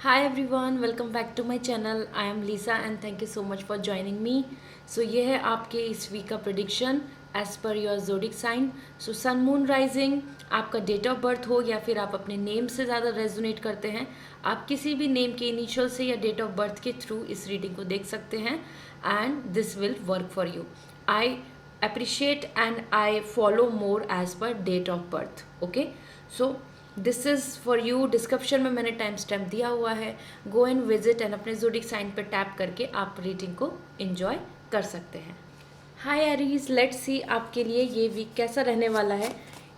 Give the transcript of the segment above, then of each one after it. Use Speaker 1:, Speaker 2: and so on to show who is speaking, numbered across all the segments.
Speaker 1: Hi everyone, welcome back to my channel. I am Lisa and thank you so much for joining me. So ये है आपके इस week का prediction as per your zodiac sign. So sun moon rising आपका date of birth हो या फिर आप अपने नेम से ज़्यादा रेजोनेट करते हैं, आप किसी भी नेम के इनिशियल से या डेट ऑफ बर्थ के थ्रू इस रीडिंग को देख सकते हैं and this will work for you. I appreciate and I follow more as per date of birth. Okay, so this is for you. Description में मैंने टाइम स्टैम्प दिया हुआ है. गो एंड विजिट एंड अपने जोडिक साइन पर tap करके आप reading को एंजॉय कर सकते हैं. हाय एरीज, लेट्स सी आपके लिए ये वीक कैसा रहने वाला है.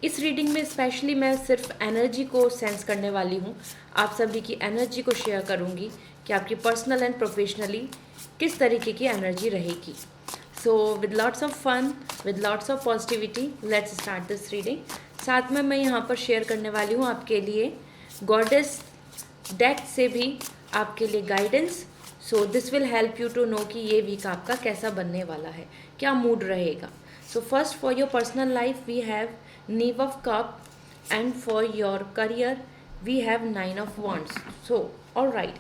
Speaker 1: इस रीडिंग में स्पेशली मैं सिर्फ एनर्जी को सेंस करने वाली हूँ. आप सभी की एनर्जी को शेयर करूँगी कि आपकी पर्सनल एंड प्रोफेशनली किस तरीके की एनर्जी रहेगी. So with lots of fun, with lots of positivity, let's start this reading. साथ में मैं यहाँ पर शेयर करने वाली हूँ आपके लिए गॉडेस डेक से भी आपके लिए guidance. So this will help you to know कि ये वीक आपका कैसा बनने वाला है, क्या मूड रहेगा. So first for your personal life we have नीव of cups and for your career we have nine of wands. So all right,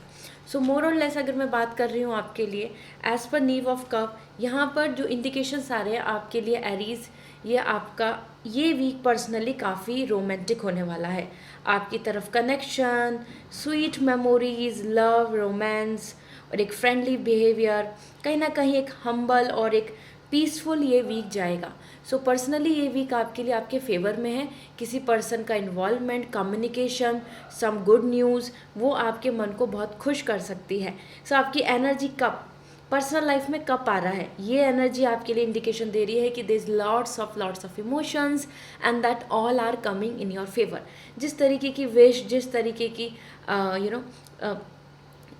Speaker 1: so more और लेस अगर मैं बात कर रही हूँ आपके लिए एज पर नीव ऑफ कप, यहाँ पर जो इंडिकेशंस आ रहे हैं आपके लिए एरीज, ये आपका ये वीक पर्सनली काफ़ी रोमांटिक होने वाला है. आपकी तरफ connection, sweet memories, love, romance और एक फ्रेंडली बिहेवियर, कहीं ना कहीं एक हम्बल और एक पीसफुल ये वीक जाएगा. सो पर्सनली ये वीक आपके लिए आपके फेवर में है. किसी पर्सन का involvement, communication, some good news वो आपके मन को बहुत खुश कर सकती है. सो आपकी एनर्जी कब पर्सनल लाइफ में कब आ रहा है, ये एनर्जी आपके लिए इंडिकेशन दे रही है कि there is lots of emotions and that all are coming in your favour. जिस तरीके की विश, जिस तरीके की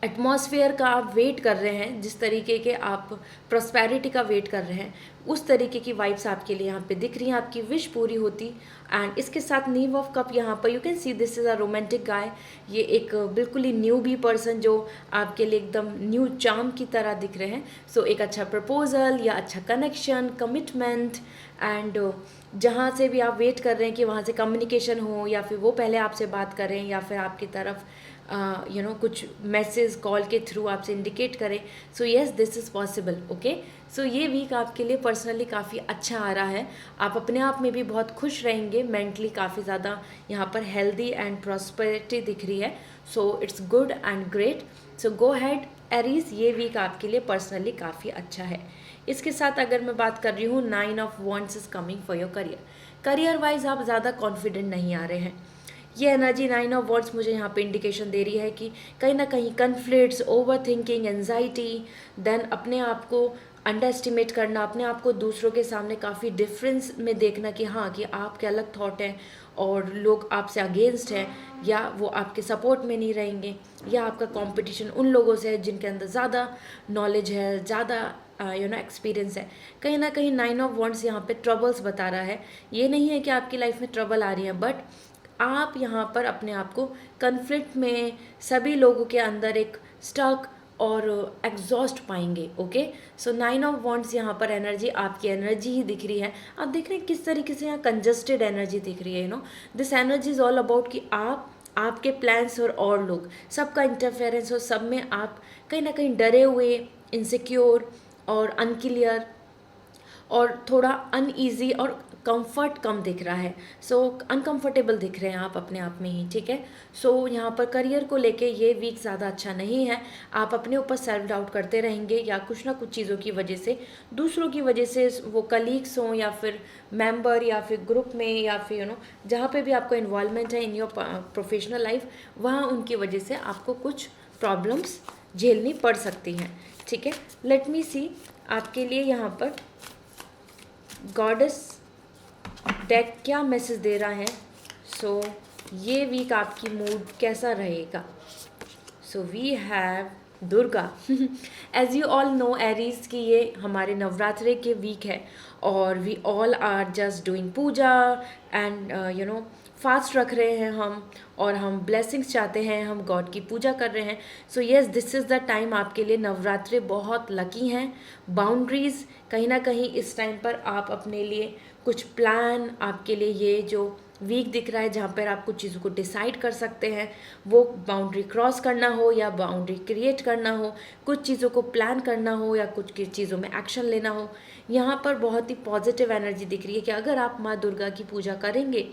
Speaker 1: एटमॉस्फेयर का आप वेट कर रहे हैं, जिस तरीके के आप प्रॉस्पेरिटी का वेट कर रहे हैं, उस तरीके की वाइब्स आपके लिए यहाँ पे दिख रही हैं. आपकी विश पूरी होती. एंड इसके साथ नीव ऑफ कप यहाँ पर you can see this is a romantic guy. ये एक बिल्कुल ही न्यू बी पर्सन जो आपके लिए एकदम न्यू चार्म की तरह दिख रहे हैं. सो एक अच्छा प्रपोजल या अच्छा कनेक्शन, कमिटमेंट एंड जहाँ से भी आप वेट कर रहे हैं कि वहाँ से कम्युनिकेशन हो या फिर वो पहले आपसे बात करें या फिर आपकी तरफ कुछ मैसेज कॉल के थ्रू आपसे इंडिकेट करें. So yes, this is possible. Okay, so ये वीक आपके लिए पर्सनली काफ़ी अच्छा आ रहा है. आप अपने आप में भी बहुत खुश रहेंगे. मेंटली काफ़ी ज़्यादा यहाँ पर हेल्दी एंड प्रॉस्पेरिटी दिख रही है. So it's good and great. So go had Aries, ये वीक आपके लिए पर्सनली काफ़ी अच्छा है. इसके साथ अगर मैं बात कर रही हूँ, nine of wands is coming for your career. Career wise आप ज़्यादा कॉन्फिडेंट नहीं आ रहे हैं. ये एनर्जी नाइन ऑफ वर्ड्स मुझे यहाँ पे इंडिकेशन दे रही है कि कहीं ना कहीं conflicts, overthinking, anxiety, then अपने आप को अंडर एस्टिमेट करना, अपने आप को दूसरों के सामने काफ़ी डिफरेंस में देखना कि हाँ कि आपके अलग थॉट हैं और लोग आपसे अगेंस्ट हैं, या वो आपके सपोर्ट में नहीं रहेंगे, या आपका कंपटीशन उन लोगों से है जिनके अंदर ज़्यादा नॉलेज है, ज़्यादा एक्सपीरियंस है. कहीं ना कहीं नाइन ऑफ वॉन्ड्स यहाँ पे ट्रबल्स बता रहा है. ये नहीं है कि आपकी लाइफ में ट्रबल आ रही है, बट आप यहाँ पर अपने आप को कन्फ्लिक्ट में सभी लोगों के अंदर एक स्टक और एग्जॉस्ट पाएंगे. Okay, so nine of wands यहाँ पर एनर्जी आपकी एनर्जी ही दिख रही है. आप देख रहे हैं किस तरीके से यहाँ कंजस्टेड एनर्जी दिख रही है. This energy is all about कि आप, आपके प्लान्स और लोग सबका इंटरफेरेंस और सब में आप कहीं ना कहीं डरे हुए, इनसिक्योर और अनक्लियर और थोड़ा अनईजी और कंफर्ट कम दिख रहा है. सो अनकंफर्टेबल दिख रहे हैं आप अपने आप में ही. ठीक है, सो यहाँ पर करियर को लेके ये वीक ज़्यादा अच्छा नहीं है. आप अपने ऊपर सेल्फ डाउट करते रहेंगे या कुछ ना कुछ चीज़ों की वजह से, दूसरों की वजह से, वो कलीग्स हों या फिर मेंबर या फिर ग्रुप में या फिर जहाँ पे भी आपका इन्वॉल्वमेंट है इन योर प्रोफेशनल लाइफ, वहाँ उनकी वजह से आपको कुछ प्रॉब्लम्स झेलनी पड़ सकती हैं. ठीक है, लेट मी सी आपके लिए यहाँ पर गॉडेस डेक क्या मैसेज दे रहा है. सो ये वीक आपकी मूड कैसा रहेगा. So we have Durga. As you all know Aries कि ये हमारे नवरात्रे के वीक है और we all are just doing puja and fast रख रहे हैं हम, और हम ब्लेसिंग्स चाहते हैं, हम गॉड की पूजा कर रहे हैं. सो yes, this is the time आपके लिए. नवरात्रे बहुत लकी हैं. बाउंड्रीज़ कहीं ना कहीं इस टाइम पर आप अपने लिए कुछ प्लान आपके लिए ये जो वीक दिख रहा है जहाँ पर आप कुछ चीज़ों को डिसाइड कर सकते हैं, वो बाउंड्री क्रॉस करना हो या बाउंड्री क्रिएट करना हो, कुछ चीज़ों को प्लान करना हो या कुछ चीज़ों में एक्शन लेना हो, यहाँ पर बहुत ही पॉजिटिव एनर्जी दिख रही है कि अगर आप माँ दुर्गा की पूजा करेंगे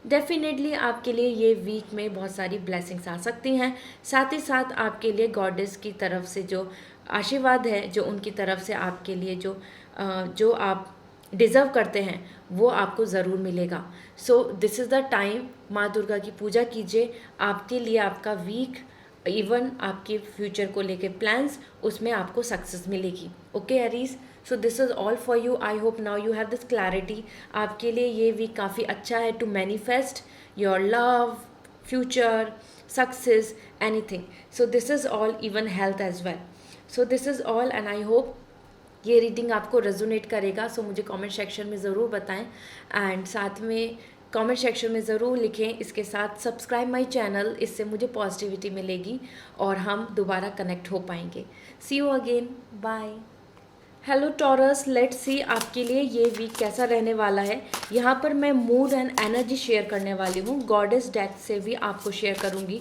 Speaker 1: डेफिनेटली आपके लिए ये वीक में बहुत सारी ब्लेसिंग्स आ सकती हैं। साथ ही साथ आपके लिए गॉडेस की तरफ से जो आशीर्वाद है, जो उनकी तरफ से आपके लिए जो आप डिज़र्व करते हैं वो आपको ज़रूर मिलेगा। So this is the time, माँ दुर्गा की पूजा कीजिए। आपके लिए आपका वीक, इवन आपके फ्यूचर को लेके प्लान्स, उसमें आपको सक्सेस मिलेगी। Okay Aries, so this is all for you. I hope now you have this clarity. आपके लिए ये वीक काफ़ी अच्छा है to manifest your love, future, success, anything. So this is all, even health as well. So this is all and I hope ये reading आपको resonate करेगा। सो मुझे कमेंट सेक्शन में ज़रूर बताएं एंड साथ में कमेंट सेक्शन में ज़रूर लिखें। इसके साथ सब्सक्राइब माय चैनल, इससे मुझे पॉजिटिविटी मिलेगी और हम दोबारा कनेक्ट हो पाएंगे। See you again, bye. Hello Taurus, let's see आपके लिए ये वीक कैसा रहने वाला है। यहाँ पर मैं मूड एंड एनर्जी शेयर करने वाली हूँ। गॉडेस डेक से भी आपको शेयर करूँगी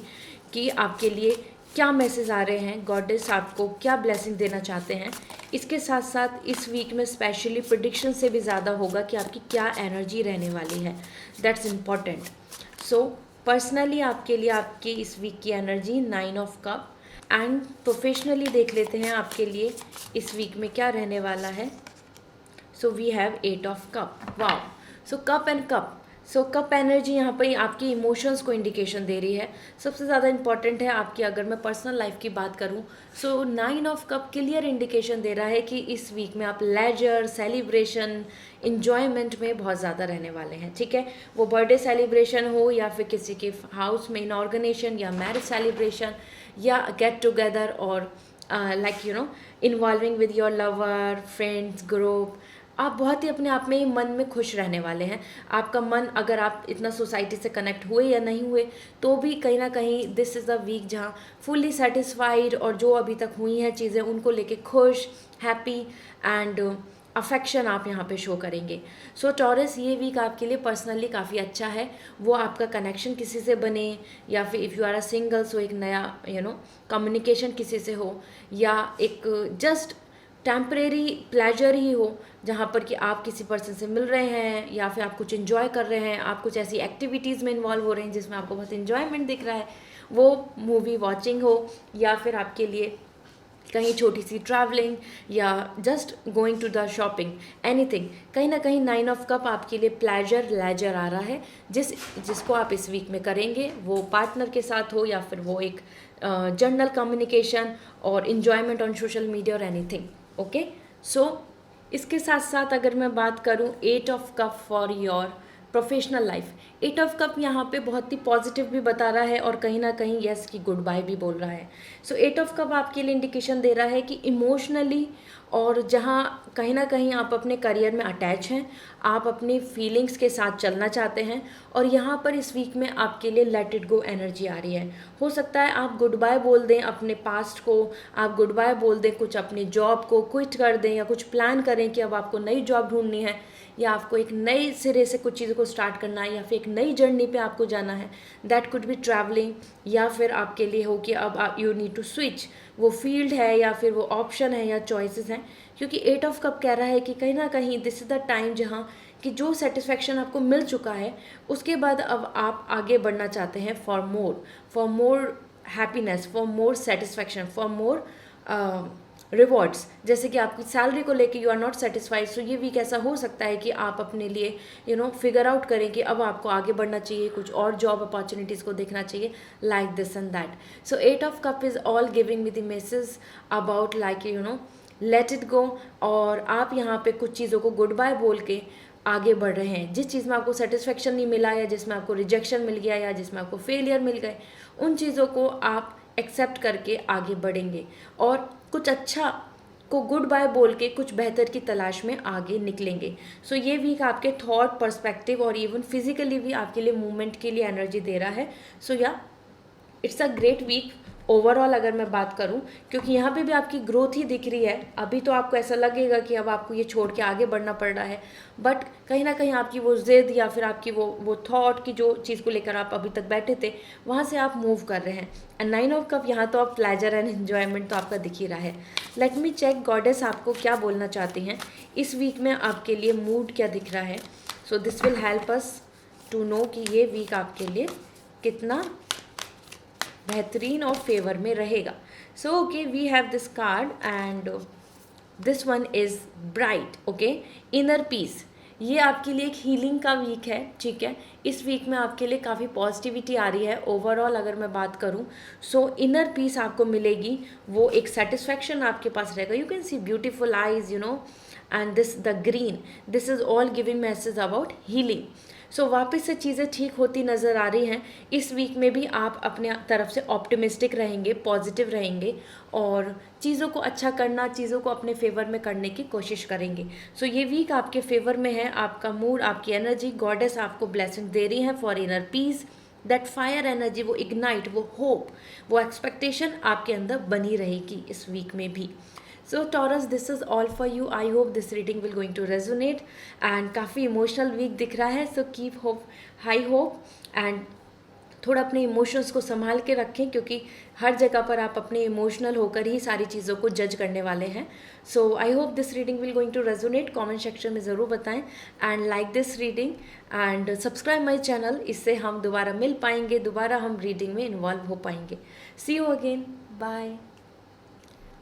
Speaker 1: कि आपके लिए क्या मैसेज आ रहे हैं, गॉडेस आपको क्या ब्लेसिंग देना चाहते हैं। इसके साथ साथ इस वीक में स्पेशली प्रिडिक्शन से भी ज़्यादा होगा कि आपकी क्या एनर्जी रहने वाली है। That's important. सो पर्सनली आपके लिए आपकी इस वीक की energy 9 of cups, and professionally देख लेते हैं आपके लिए इस वीक में क्या रहने वाला है। So we have 8 of cups. Wow, so cup and cup. So cup energy यहाँ पर आपकी इमोशंस को इंडिकेशन दे रही है। सबसे ज़्यादा इंपॉर्टेंट है आपकी, अगर मैं पर्सनल लाइफ की बात करूँ, सो 9 ऑफ कप क्लियर इंडिकेशन दे रहा है कि इस वीक में आप लेजर, सेलिब्रेशन, इन्जॉयमेंट में बहुत ज़्यादा रहने वाले हैं। ठीक है, वो बर्थडे सेलिब्रेशन हो या फिर किसी के हाउस में इनऑर्गेनाइजेशन या मैरिज सेलिब्रेशन या गेट टुगेदर और like you know involving with your lover, friends, group, आप बहुत ही अपने आप में ही मन में खुश रहने वाले हैं। आपका मन, अगर आप इतना सोसाइटी से कनेक्ट हुए या नहीं हुए तो भी कहीं ना कहीं दिस इज़ द वीक जहाँ फुल्ली सेटिस्फाइड और जो अभी तक हुई हैं चीज़ें उनको लेके खुश, हैप्पी एंड अफेक्शन आप यहाँ पे शो करेंगे। सो टॉरस, ये वीक आपके लिए पर्सनली काफ़ी अच्छा है। वो आपका कनेक्शन किसी से बने या फिर if you are a single, so एक नया कम्युनिकेशन किसी से हो या एक जस्ट टेम्परेरी प्लेजर ही हो जहाँ पर कि आप किसी पर्सन से मिल रहे हैं या फिर आप कुछ इन्जॉय कर रहे हैं, आप कुछ ऐसी एक्टिविटीज़ में इन्वॉल्व हो रहे हैं जिसमें आपको बहुत इन्जॉयमेंट दिख रहा है। वो मूवी वॉचिंग हो या फिर आपके लिए कहीं छोटी सी ट्रैवलिंग या just going to the shopping, anything. कहीं ना कहीं 9 ऑफ कप आपके लिए प्लेजर, लेजर आ रहा है जिसको आप इस वीक में करेंगे, वो पार्टनर के साथ हो या फिर वो एक जनरल कम्युनिकेशन और इन्जॉयमेंट ऑन सोशल मीडिया और एनीथिंग। ओके, सो इसके साथ साथ अगर मैं बात करूँ 8 of cup for your professional life, 8 of cup यहाँ पे बहुत ही पॉजिटिव भी बता रहा है और कहीं ना कहीं यस की गुड बाय भी बोल रहा है। सो 8 ऑफ कप आपके लिए इंडिकेशन दे रहा है कि इमोशनली और जहाँ कहीं ना कहीं आप अपने करियर में अटैच हैं, आप अपनी फीलिंग्स के साथ चलना चाहते हैं और यहाँ पर इस वीक में आपके लिए लेट इट गो एनर्जी आ रही है। हो सकता है आप गुड बाय बोल दें अपने पास्ट को, आप गुड बाय बोल दें कुछ अपनी जॉब को क्विट कर दें या कुछ प्लान करें कि अब आपको नई जॉब ढूंढनी है या आपको एक नए सिरे से कुछ चीज़ों को स्टार्ट करना है या फिर एक नई जर्नी पे आपको जाना है। दैट कुड बी ट्रैवलिंग या फिर आपके लिए हो कि अब यू नीड टू स्विच, वो फील्ड है या फिर वो ऑप्शन है या चॉइसेस हैं। क्योंकि 8 ऑफ कप कह रहा है कि कहीं ना कहीं दिस इज़ द टाइम जहाँ कि जो सेटिस्फैक्शन आपको मिल चुका है उसके बाद अब आप आगे बढ़ना चाहते हैं for more happiness, for more satisfaction, for more rewards. जैसे कि आपकी सैलरी को लेके यू आर नॉट सेटिस्फाइड, सो ये वीक ऐसा हो सकता है कि आप अपने लिए फिगर आउट करें कि अब आपको आगे बढ़ना चाहिए, कुछ और जॉब अपॉर्चुनिटीज़ को देखना चाहिए, like this and that. So 8 of cup is all giving me the message about like let it go, और आप यहाँ पे कुछ चीज़ों को गुड बाय बोल के आगे बढ़ रहे हैं। जिस चीज़ में आपको सेटिस्फेक्शन नहीं मिला या जिसमें आपको रिजेक्शन मिल गया या जिसमें आपको फेलियर मिल गए, उन चीज़ों को आप एक्सेप्ट करके आगे बढ़ेंगे और कुछ अच्छा को गुड बाय बोल के कुछ बेहतर की तलाश में आगे निकलेंगे। सो ये वीक आपके थॉट, पर्सपेक्टिव और इवन फिजिकली भी आपके लिए मूवमेंट के लिए एनर्जी दे रहा है। So yeah it's a great week overall अगर मैं बात करूं, क्योंकि यहाँ पे भी आपकी ग्रोथ ही दिख रही है। अभी तो आपको ऐसा लगेगा कि अब आपको ये छोड़ के आगे बढ़ना पड़ रहा है, बट कहीं ना कहीं आपकी वो ज़िद या फिर आपकी वो थॉट की जो चीज़ को लेकर आप अभी तक बैठे थे, वहाँ से आप मूव कर रहे हैं। एंड 9 ऑफ कप, यहाँ तो आप प्लेजर एंड एन्जॉयमेंट तो आपका दिख ही रहा है। लेट मी चेक गॉडेस आपको क्या बोलना चाहती हैं इस वीक में, आपके लिए मूड क्या दिख रहा है। So this will help us to know कि ये वीक आपके लिए कितना बेहतरीन और फेवर में रहेगा। So okay, we have this card and this one is bright. Okay, inner peace, ये आपके लिए एक हीलिंग का वीक है, ठीक है। इस वीक में आपके लिए काफ़ी पॉजिटिविटी आ रही है। ओवरऑल अगर मैं बात करूं, सो इनर पीस आपको मिलेगी, वो एक सेटिस्फैक्शन आपके पास रहेगा। You can see beautiful eyes, you know, and this the green, this is all giving message about healing. So वापस से चीज़ें ठीक होती नज़र आ रही हैं। इस वीक में भी आप अपने तरफ से ऑप्टिमिस्टिक रहेंगे, पॉजिटिव रहेंगे और चीज़ों को अच्छा करना, चीज़ों को अपने फेवर में करने की कोशिश करेंगे। सो ये वीक आपके फेवर में है। आपका मूड, आपकी एनर्जी, गॉडेस आपको ब्लेसिंग दे रही है for inner peace. That fire energy, वो इग्नाइट, वो होप, वो एक्सपेक्टेशन आपके अंदर बनी रहेगी इस वीक में भी। So Taurus, this is all for you. I hope this reading will going to resonate and काफ़ी इमोशनल वीक दिख रहा है। So keep hope, high hope and थोड़ा अपने इमोशंस को संभाल के रखें, क्योंकि हर जगह पर आप अपने इमोशनल होकर ही सारी चीज़ों को जज करने वाले हैं। So I hope this reading will going to resonate. Comment section में ज़रूर बताएं and like this reading and subscribe my channel. इससे हम दोबारा मिल पाएंगे, दोबारा हम रीडिंग में इन्वॉल्व हो पाएंगे। See you again, bye.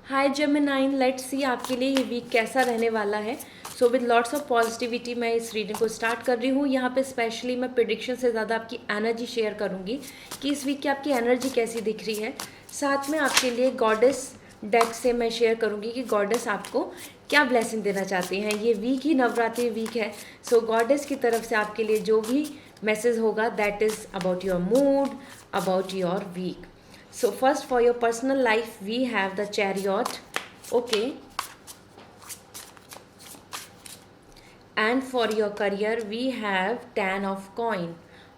Speaker 1: Hi Gemini, let's see आपके लिए ये वीक कैसा रहने वाला है। So with lots of positivity मैं इस रीडिंग को स्टार्ट कर रही हूँ। यहाँ पे स्पेशली मैं प्रिडिक्शन से ज़्यादा आपकी एनर्जी शेयर करूँगी कि इस वीक की आपकी एनर्जी कैसी दिख रही है। साथ में आपके लिए गॉडेस डेक से मैं शेयर करूँगी कि गॉडेस आपको क्या ब्लेसिंग देना चाहती हैं। ये वीक ही नवरात्रि वीक है। सो गॉडेस की तरफ से आपके लिए जो भी मैसेज होगा, that is about your mood, about your week. So first, for your personal life, we have the Chariot, okay, and for your career we have Ten of Coin.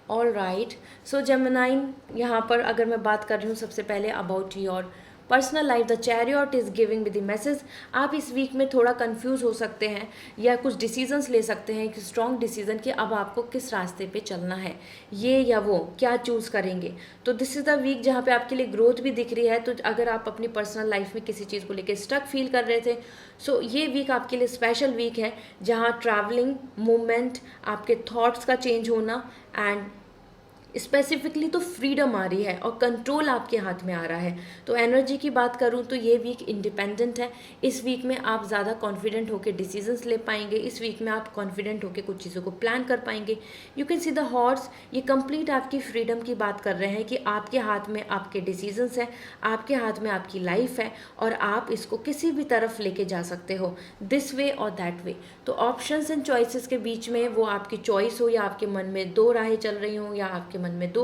Speaker 1: All right, so Gemini, यहाँ पर अगर मैं बात कर रही हूँ सबसे पहले about your personal life, the chariot is giving with the message. आप इस वीक में थोड़ा कंफ्यूज हो सकते हैं या कुछ डिसीजंस ले सकते हैं, एक स्ट्रॉन्ग डिसीजन कि अब आपको किस रास्ते पे चलना है, ये या वो, क्या चूज़ करेंगे। तो दिस इज़ द वीक जहाँ पे आपके लिए ग्रोथ भी दिख रही है। तो अगर आप अपनी पर्सनल लाइफ में किसी चीज़ को लेकर स्टक फील कर रहे थे, सो ये वीक आपके लिए स्पेशल वीक है, जहाँ ट्रैवलिंग, मूवमेंट, आपके थॉट्स का चेंज होना एंड स्पेसिफिकली तो फ्रीडम आ रही है और कंट्रोल आपके हाथ में आ रहा है। तो एनर्जी की बात करूं तो ये वीक इंडिपेंडेंट है। इस वीक में आप ज़्यादा कॉन्फिडेंट होकर डिसीजंस ले पाएंगे। इस वीक में आप कॉन्फिडेंट होकर कुछ चीज़ों को प्लान कर पाएंगे। You can see the horse, ये कंप्लीट आपकी फ्रीडम की बात कर रहे हैं कि आपके हाथ में आपके डिसीजंस हैं, आपके हाथ में आपकी लाइफ है और आप इसको किसी भी तरफ लेके जा सकते हो, दिस वे और दैट वे। तो ऑप्शंस एंड चॉइसेस के बीच में वो आपकी चॉइस हो या आपके मन में दो राहें चल रही हों या आपके मन में दो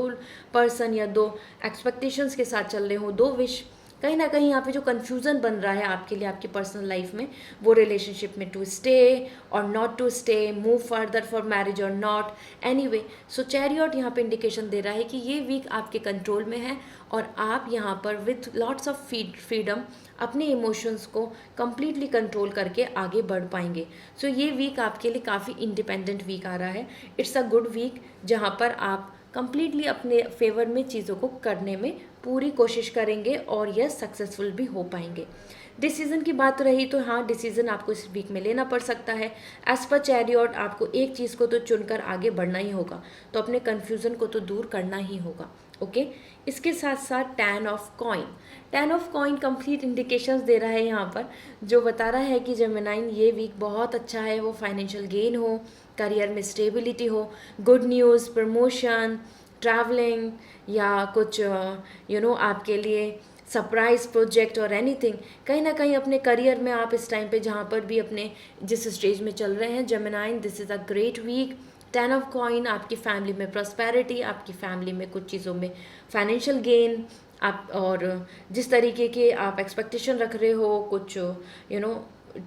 Speaker 1: पर्सन या दो एक्सपेक्टेशंस के साथ चल रहे हो, दो विश, कहीं ना कहीं यहाँ पे जो कन्फ्यूज़न बन रहा है आपके लिए आपकी पर्सनल लाइफ में, वो रिलेशनशिप में टू स्टे और not to stay, move further for marriage और नॉट, एनीवे। सो चैरियट यहाँ पे इंडिकेशन दे रहा है कि ये वीक आपके कंट्रोल में है और आप यहाँ पर विथ लॉट्स ऑफ फ्रीडम अपने इमोशंस को कम्प्लीटली कंट्रोल करके आगे बढ़ पाएंगे। सो ये वीक आपके लिए काफ़ी इंडिपेंडेंट वीक आ रहा है। इट्स अ गुड वीक जहाँ पर आप कम्प्लीटली अपने फेवर में चीज़ों को करने में पूरी कोशिश करेंगे और यह सक्सेसफुल भी हो पाएंगे। डिसीज़न की बात रही तो हाँ, डिसीज़न आपको इस वीक में लेना पड़ सकता है। एज पर चैरियट आपको एक चीज़ को तो चुनकर आगे बढ़ना ही होगा, तो अपने कन्फ्यूज़न को तो दूर करना ही होगा। ओके, इसके साथ साथ ten of coin, ten of coin complete indications दे रहा है यहाँ पर, जो बता रहा है कि जेमिनाइन ये वीक बहुत अच्छा है। वो फाइनेंशियल गेन हो, करियर में स्टेबिलिटी हो, गुड न्यूज़, प्रमोशन, ट्रैवलिंग या कुछ आपके लिए सरप्राइज प्रोजेक्ट और एनीथिंग, कहीं ना कहीं अपने करियर में आप इस टाइम पे जहाँ पर भी अपने जिस स्टेज में चल रहे हैं, Gemini, this is a great week. Ten of coin, आपकी फैमिली में प्रॉस्पेरिटी, आपकी फैमिली में कुछ चीज़ों में फाइनेंशियल गेन, आप और जिस तरीके के आप एक्सपेक्टेशन रख रहे हो कुछ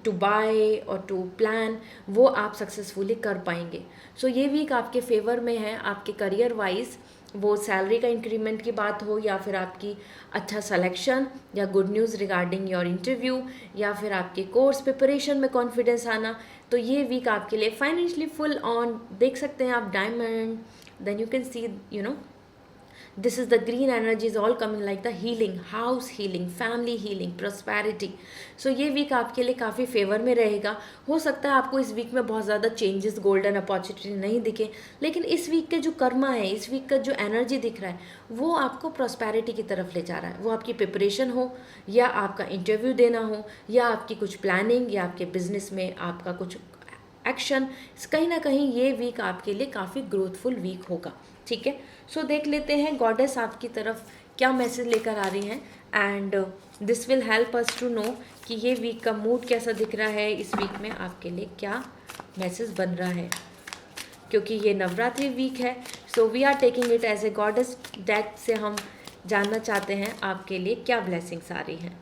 Speaker 1: टू बाय और टू प्लान, वो आप सक्सेसफुली कर पाएंगे। सो ये वीक आपके फेवर में है आपके करियर वाइज वो सैलरी का इंक्रीमेंट की बात हो, या फिर आपकी अच्छा सिलेक्शन, या good news regarding your interview, या फिर आपके कोर्स प्रिपरेशन में कॉन्फिडेंस आना, तो ये वीक आपके लिए फाइनेंशियली फुल ऑन देख सकते हैं आप diamond. Then you can see this is the green energy is all coming like the healing, house healing, family healing, prosperity. So ये वीक आपके लिए काफ़ी फेवर में रहेगा. हो सकता है आपको इस वीक में बहुत ज़्यादा चेंजेस, गोल्डन अपॉर्चुनिटी नहीं दिखे, लेकिन इस वीक के जो कर्मा है, इस वीक का जो एनर्जी दिख रहा है, वो आपको प्रॉस्पेरिटी की तरफ ले जा रहा है. वो आपकी प्रिपरेशन हो, या आपका इंटरव्यू देना हो, या आपकी कुछ प्लानिंग, या आपके बिजनेस में आपका कुछ एक्शन, कहीं ना कहीं ये वीक आपके लिए काफ़ी ग्रोथफुल वीक होगा. ठीक है, सो देख लेते हैं गॉडेस आपकी तरफ क्या मैसेज लेकर आ रही हैं, and this will help us to know कि ये वीक का मूड कैसा दिख रहा है, इस वीक में आपके लिए क्या मैसेज बन रहा है. क्योंकि ये नवरात्रि वीक है, so we are taking it as a goddess deck से हम जानना चाहते हैं आपके लिए क्या ब्लेसिंग्स आ रही हैं.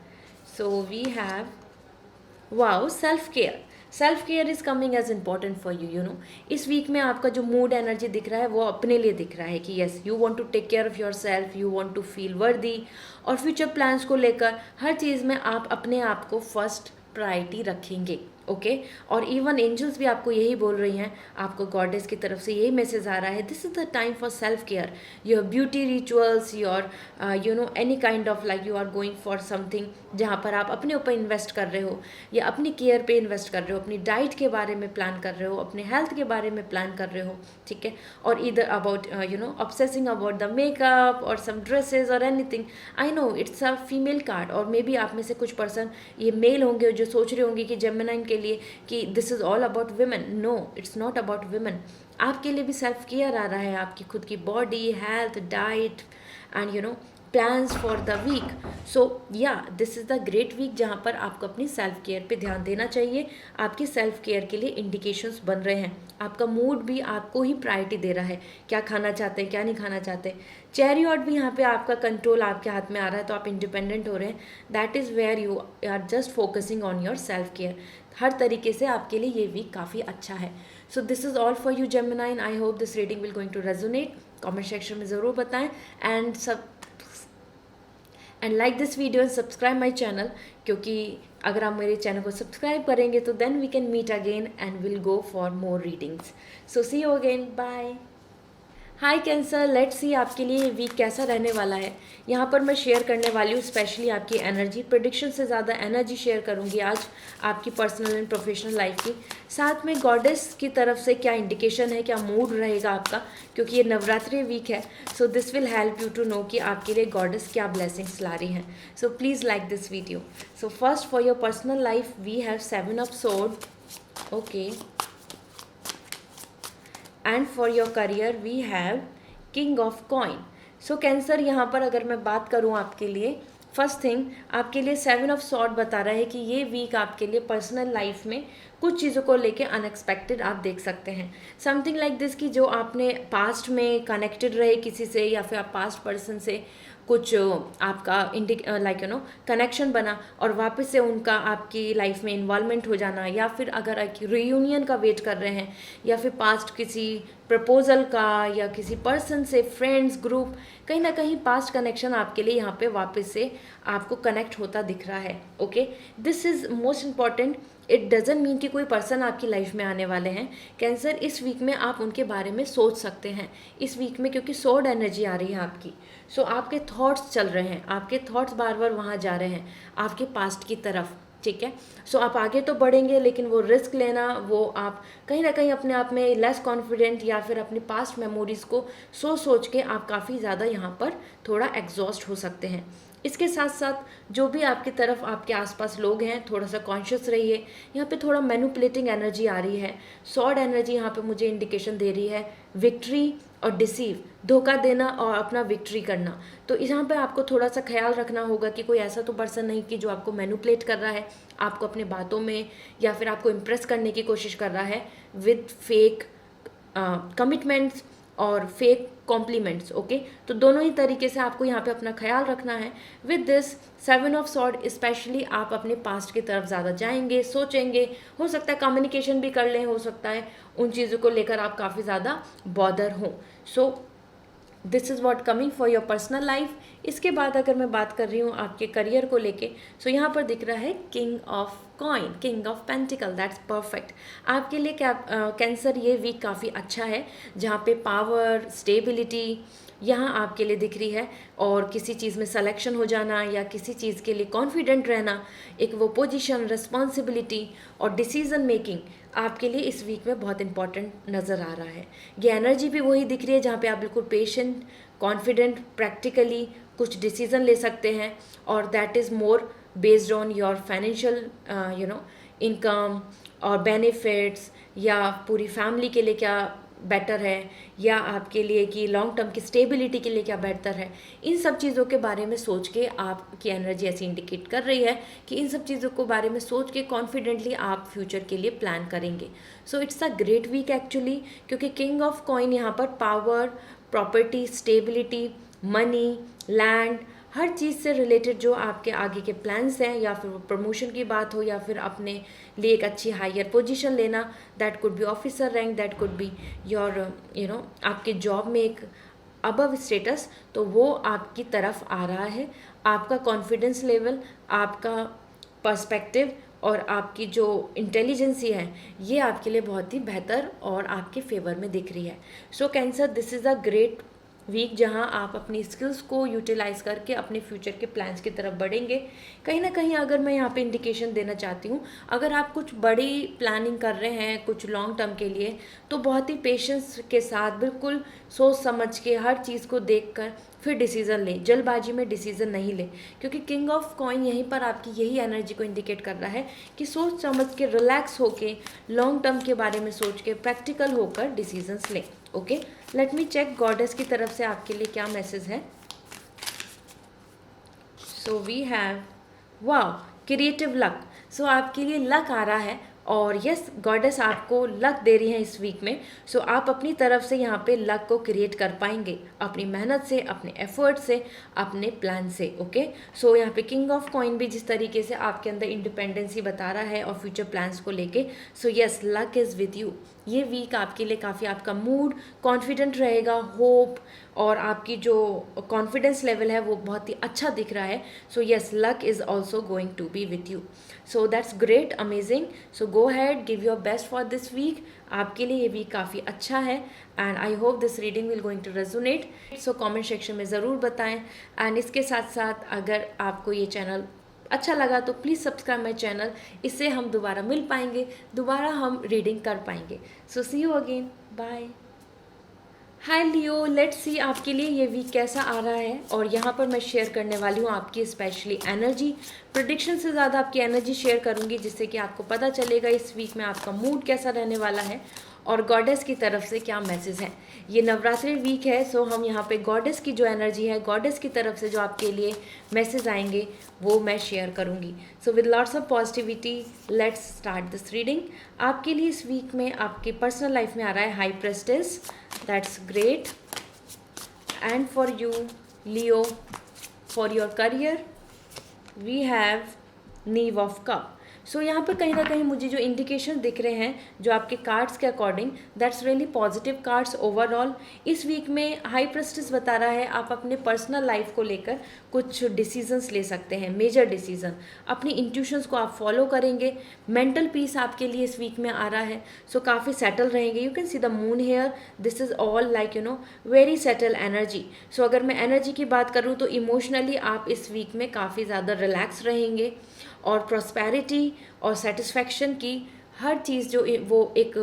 Speaker 1: So we have wow self care. Self care is coming as important for you. You know, इस वीक में आपका जो मूड एनर्जी दिख रहा है वो अपने लिए दिख रहा है कि yes you want to take care of your self, you want to feel worthy. और फ्यूचर प्लान्स को लेकर हर चीज़ में आप अपने आप को फर्स्ट प्रायोरिटी रखेंगे. ओके, और इवन एंजल्स भी आपको यही बोल रही हैं, आपको गॉडेस की तरफ से यही मैसेज आ रहा है, this is the time for self care. Your beauty rituals, your you know any kind of like you are going for something जहाँ पर आप अपने ऊपर इन्वेस्ट कर रहे हो, या अपनी केयर पे इन्वेस्ट कर रहे हो, अपनी डाइट के बारे में प्लान कर रहे हो, अपने हेल्थ के बारे में प्लान कर रहे हो. ठीक है, और इधर about you know obsessing about the makeup और सम ड्रेसेस और anything. I know it's a female card, और मे बी आप में से कुछ पर्सन ये मेल होंगे जो सोच रहे होंगे कि जेमिनाइन के लिए कि this is all about women. No, it's not about women. आपके लिए भी सेल्फ केयर आ रहा है, आपकी खुद की body, health, diet and you know plans for the week. So yeah this is the great week जहाँ पर आपको अपनी सेल्फ केयर पे ध्यान देना चाहिए. आपकी सेल्फ केयर के लिए इंडिकेशंस बन रहे हैं. आपका मूड भी आपको ही प्रायोरिटी दे रहा है, क्या खाना चाहते हैं, क्या नहीं खाना चाहते. चैरियट भी यहाँ पे आपका कंट्रोल आपके हाथ में आ रहा है, तो आप इंडिपेंडेंट हो रहे हैं. That is where you are just focusing on your self care. हर तरीके से आपके लिए ये वीक काफ़ी अच्छा है. So this is all for you Gemini. I hope this reading will going to resonate. Comment section में ज़रूर बताएं, and like this video and subscribe my channel, क्योंकि अगर आप मेरे चैनल को सब्सक्राइब करेंगे तो then we can meet again and will go for more readings. So see you again, bye. Hi Cancer, let's see आपके लिए ये वीक कैसा रहने वाला है. यहाँ पर मैं शेयर करने वाली हूँ स्पेशली आपकी एनर्जी. प्रेडिक्शन से ज़्यादा एनर्जी शेयर करूँगी आज आपकी पर्सनल एंड प्रोफेशनल लाइफ की. साथ में गॉडेस की तरफ से क्या इंडिकेशन है, क्या मूड रहेगा आपका, क्योंकि ये नवरात्रि वीक है. So this will help you to know कि आपके लिए गॉडेस क्या ब्लेसिंग्स ला रही हैं. So please like this video. So first for your personal life we have 7 of sword. Okay, and for your career we have king of coin. So Cancer, यहाँ पर अगर मैं बात करूँ आपके लिए, फर्स्ट थिंग आपके लिए 7 ऑफ सॉर्ड बता रहा है कि ये वीक आपके लिए पर्सनल लाइफ में कुछ चीज़ों को लेके अनएक्सपेक्टेड आप देख सकते हैं. समथिंग लाइक दिस कि जो आपने पास्ट में कनेक्टेड रहे किसी से, या फिर आप पास्ट पर्सन से कुछ आपका लाइक यू नो कनेक्शन बना, और वापस से उनका आपकी लाइफ में इन्वॉल्वमेंट हो जाना, या फिर अगर एक रीयूनियन का वेट कर रहे हैं, या फिर पास्ट किसी प्रपोजल का, या किसी पर्सन से, फ्रेंड्स ग्रुप, कहीं ना कहीं पास्ट कनेक्शन आपके लिए यहाँ पे वापस से आपको कनेक्ट होता दिख रहा है. Okay, this is most important. It doesn't mean कि कोई पर्सन आपकी लाइफ में आने वाले हैं. कैंसर, इस वीक में आप उनके बारे में सोच सकते हैं इस वीक में, क्योंकि सोर्ड एनर्जी आ रही है आपकी. सो आपके थॉट्स चल रहे हैं, आपके थॉट्स बार बार वहाँ जा रहे हैं आपके पास्ट की तरफ. ठीक है, सो आप आगे तो बढ़ेंगे, लेकिन वो रिस्क लेना, वो आप कहीं ना कहीं अपने आप में लेस कॉन्फिडेंट, या फिर अपनी पास्ट मेमोरीज़ को सोच के आप काफ़ी ज़्यादा यहाँ पर थोड़ा एग्जॉस्ट हो सकते हैं. इसके साथ साथ जो भी आपकी तरफ आपके आसपास लोग हैं, थोड़ा सा कॉन्शियस रहिए. यहाँ पे थोड़ा मैनिपुलेटिंग एनर्जी आ रही है. सॉर्ड एनर्जी यहाँ पे मुझे इंडिकेशन दे रही है विक्ट्री और डिसीव, धोखा देना और अपना विक्ट्री करना. तो यहाँ पे आपको थोड़ा सा ख्याल रखना होगा कि कोई ऐसा तो पर्सन नहीं कि जो आपको मैनिपुलेट कर रहा है, आपको अपने बातों में, या फिर आपको इम्प्रेस करने की कोशिश कर रहा है विद फेक कमिटमेंट्स और फेक कॉम्प्लीमेंट्स. ओके, तो दोनों ही तरीके से आपको यहाँ पे अपना ख्याल रखना है. With this 7 of sword specially आप अपने पास्ट की तरफ ज़्यादा जाएंगे, सोचेंगे. हो सकता है कम्युनिकेशन भी कर लें, हो सकता है उन चीज़ों को लेकर आप काफ़ी ज़्यादा बॉदर हों. सो this is what coming for your personal life. इसके बाद अगर मैं बात कर रही हूँ आपके करियर को लेके, सो यहाँ पर दिख रहा है king of coin, king of pentacle, that's perfect. आपके लिए क्या कैंसर ये वीक काफ़ी अच्छा है, जहाँ पे पावर, स्टेबिलिटी यहाँ आपके लिए दिख रही है, और किसी चीज़ में सिलेक्शन हो जाना या किसी चीज़ के लिए कॉन्फिडेंट रहना, एक वो पोजीशन, रिस्पॉन्सिबिलिटी और डिसीजन मेकिंग आपके लिए इस वीक में बहुत इंपॉर्टेंट नज़र आ रहा है। ये एनर्जी भी वही दिख रही है जहाँ पे आप बिल्कुल पेशेंट, कॉन्फिडेंट, प्रैक्टिकली कुछ डिसीजन ले सकते हैं, और that is more based on your financial income और बेनिफिट्स, या पूरी फैमिली के लिए क्या बेटर है, या आपके लिए कि लॉन्ग टर्म की स्टेबिलिटी के लिए क्या बेहतर है। इन सब चीज़ों के बारे में सोच के आपकी एनर्जी ऐसी इंडिकेट कर रही है कि इन सब चीज़ों को बारे में सोच के कॉन्फिडेंटली आप फ्यूचर के लिए प्लान करेंगे। So it's a great week actually, क्योंकि किंग ऑफ कॉइन यहाँ पर power, property, stability, money, land, हर चीज़ से रिलेटेड जो आपके आगे के प्लान्स हैं, या फिर प्रमोशन की बात हो, या फिर अपने लिए एक अच्छी हायर पोजीशन लेना, that could be officer rank, that could be your आपके जॉब में एक अबव स्टेटस, तो वो आपकी तरफ आ रहा है। आपका कॉन्फिडेंस लेवल, आपका पर्सपेक्टिव और आपकी जो इंटेलिजेंसी है, ये आपके लिए बहुत ही बेहतर और आपके फेवर में दिख रही है। So Cancer, this is a great week जहां आप अपनी स्किल्स को यूटिलाइज करके अपने फ्यूचर के प्लान्स की तरफ बढ़ेंगे। कहीं ना कहीं अगर मैं यहाँ पे इंडिकेशन देना चाहती हूँ, अगर आप कुछ बड़ी प्लानिंग कर रहे हैं कुछ लॉन्ग टर्म के लिए, तो बहुत ही पेशेंस के साथ, बिल्कुल सोच समझ के, हर चीज़ को देखकर फिर डिसीज़न लें। जल्दबाजी में डिसीज़न नहीं लें, क्योंकि किंग ऑफ कॉइन यहीं पर आपकी यही एनर्जी को इंडिकेट कर रहा है कि सोच समझ के, रिलैक्स होके, लॉन्ग टर्म के बारे में सोच के, प्रैक्टिकल होकर डिसीजंस लें। Okay, let me check goddess की तरफ से आपके लिए क्या मैसेज है। So we have, wow, creative luck. So आपके लिए लक आ रहा है, और यस, गॉडेस आपको लक दे रही हैं इस वीक में। सो आप अपनी तरफ से यहाँ पे लक को क्रिएट कर पाएंगे, अपनी मेहनत से, अपने एफर्ट से, अपने प्लान से। ओके, सो यहाँ पे किंग ऑफ कॉइन भी जिस तरीके से आपके अंदर इंडिपेंडेंसी बता रहा है और फ्यूचर प्लान्स को लेके, सो yes, luck is with you. ये वीक आपके लिए काफ़ी, आपका मूड कॉन्फिडेंट रहेगा, होप और आपकी जो कॉन्फिडेंस लेवल है वो बहुत ही अच्छा दिख रहा है। So yes, luck is also going to be with you. So that's great, amazing. So go head, give your best for this week. आपके लिए ये वीक काफ़ी अच्छा है, and I hope this reading will going to resonate. So comment section में ज़रूर बताएं, and इसके साथ साथ अगर आपको ये चैनल अच्छा लगा तो प्लीज़ सब्सक्राइब माई चैनल। इससे हम दोबारा मिल पाएंगे, दोबारा हम रीडिंग कर पाएंगे। So see you again, bye. Hi Leo, let's see आपके लिए ये वीक कैसा आ रहा है, और यहाँ पर मैं शेयर करने वाली हूँ आपकी स्पेशली एनर्जी। प्रेडिक्शन से ज़्यादा आपकी एनर्जी शेयर करूँगी, जिससे कि आपको पता चलेगा इस वीक में आपका मूड कैसा रहने वाला है और गॉडेस की तरफ से क्या मैसेज है। ये नवरात्रि वीक है, सो हम यहाँ पे गॉडेस की जो एनर्जी है, गॉडेस की तरफ से जो आपके लिए मैसेज आएंगे वो मैं शेयर करूँगी। सो with lots of positivity, let's start this reading. आपके लिए इस वीक में आपकी पर्सनल लाइफ में आ रहा है high priestess, that's great. And for you Leo, for your career we have नीव ऑफ कप। सो यहाँ पर कहीं ना कहीं मुझे जो इंडिकेशन दिख रहे हैं जो आपके कार्ड्स के according, that's really positive cards overall. इस वीक में हाई प्रेस्टिस बता रहा है आप अपने पर्सनल लाइफ को लेकर कुछ डिसीजंस ले सकते हैं, मेजर डिसीजन। अपनी इंट्यूशंस को आप फॉलो करेंगे। मेंटल पीस आपके लिए इस वीक में आ रहा है, सो काफ़ी सेटल रहेंगे। You can see the moon here, this is all like very settle energy. So अगर मैं एनर्जी की बात करूँ तो इमोशनली आप इस वीक में काफ़ी ज़्यादा रिलैक्स रहेंगे, और प्रॉस्पेरिटी और सेटिस्फैक्शन की हर चीज़ जो वो एक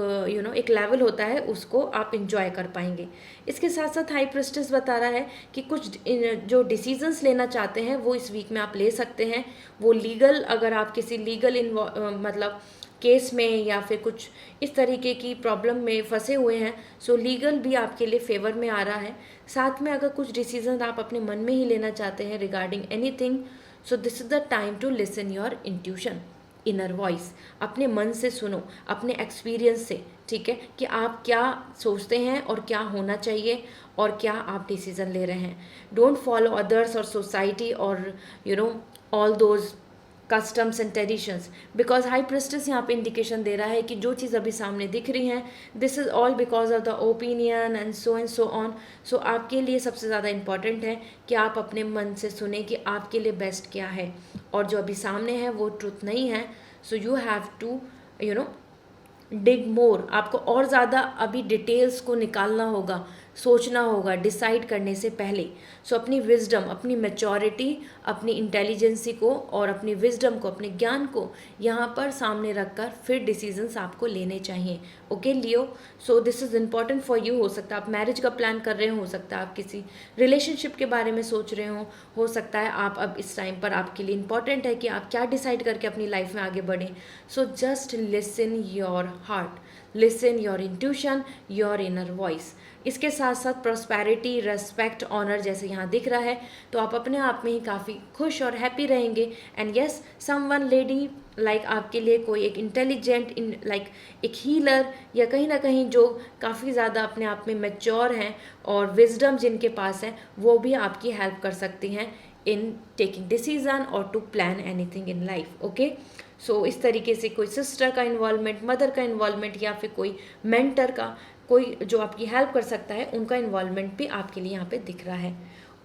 Speaker 1: एक लेवल होता है उसको आप इंजॉय कर पाएंगे। इसके साथ साथ हाई प्रेस्टिस बता रहा है कि कुछ जो डिसीजंस लेना चाहते हैं वो इस वीक में आप ले सकते हैं। वो लीगल, अगर आप किसी लीगल मतलब केस में या फिर कुछ इस तरीके की प्रॉब्लम में फंसे हुए हैं, सो लीगल भी आपके लिए फेवर में आ रहा है। साथ में अगर कुछ डिसीजन आप अपने मन में ही लेना चाहते हैं regarding anything, so this is the time to listen your intuition, inner voice. अपने मन से सुनो, अपने एक्सपीरियंस से, ठीक है, कि आप क्या सोचते हैं और क्या होना चाहिए और क्या आप डिसीजन ले रहे हैं। डोंट फॉलो अदर्स और सोसाइटी और all those customs and traditions, because high prestige यहाँ पे इंडिकेशन दे रहा है कि जो चीज़ अभी सामने दिख रही हैं this is all because of the opinion and so on. So आपके लिए सबसे ज़्यादा इम्पॉर्टेंट है कि आप अपने मन से सुने कि आपके लिए बेस्ट क्या है, और जो अभी सामने है वो ट्रुथ नहीं है. So you have to dig more. आपको और ज़्यादा अभी डिटेल्स को निकालना होगा, सोचना होगा डिसाइड करने से पहले. सो अपनी विजडम, अपनी मैच्योरिटी, अपनी इंटेलिजेंसी को और अपनी विजडम को, अपने ज्ञान को यहाँ पर सामने रखकर फिर डिसीजंस आपको लेने चाहिए. Okay Leo, so this is important for you. हो सकता है आप मैरिज का प्लान कर रहे हो सकता है आप किसी रिलेशनशिप के बारे में सोच रहे हो सकता है आप अब इस टाइम पर आपके लिए इम्पॉर्टेंट है कि आप क्या डिसाइड करके अपनी लाइफ में आगे बढ़ें. So just listen your heart, listen your intuition, your inner voice. इसके साथ साथ प्रॉस्पेरिटी, रेस्पेक्ट, ऑनर जैसे यहाँ दिख रहा है, तो आप अपने आप में ही काफ़ी खुश और हैप्पी रहेंगे. And yes, someone lady like आपके लिए कोई एक इंटेलिजेंट लाइक एक हीलर, या कहीं ना कहीं जो काफ़ी ज़्यादा अपने आप में मैच्योर हैं और विजडम जिनके पास है, वो भी आपकी हेल्प कर सकती हैं इन टेकिंग डिसीजन और to plan anything in life. Okay, so इस तरीके से कोई सिस्टर का इन्वॉल्वमेंट, मदर का इन्वॉल्वमेंट, या फिर कोई मेंटर का, कोई जो आपकी हेल्प कर सकता है, उनका इन्वॉल्वमेंट भी आपके लिए यहाँ पे दिख रहा है.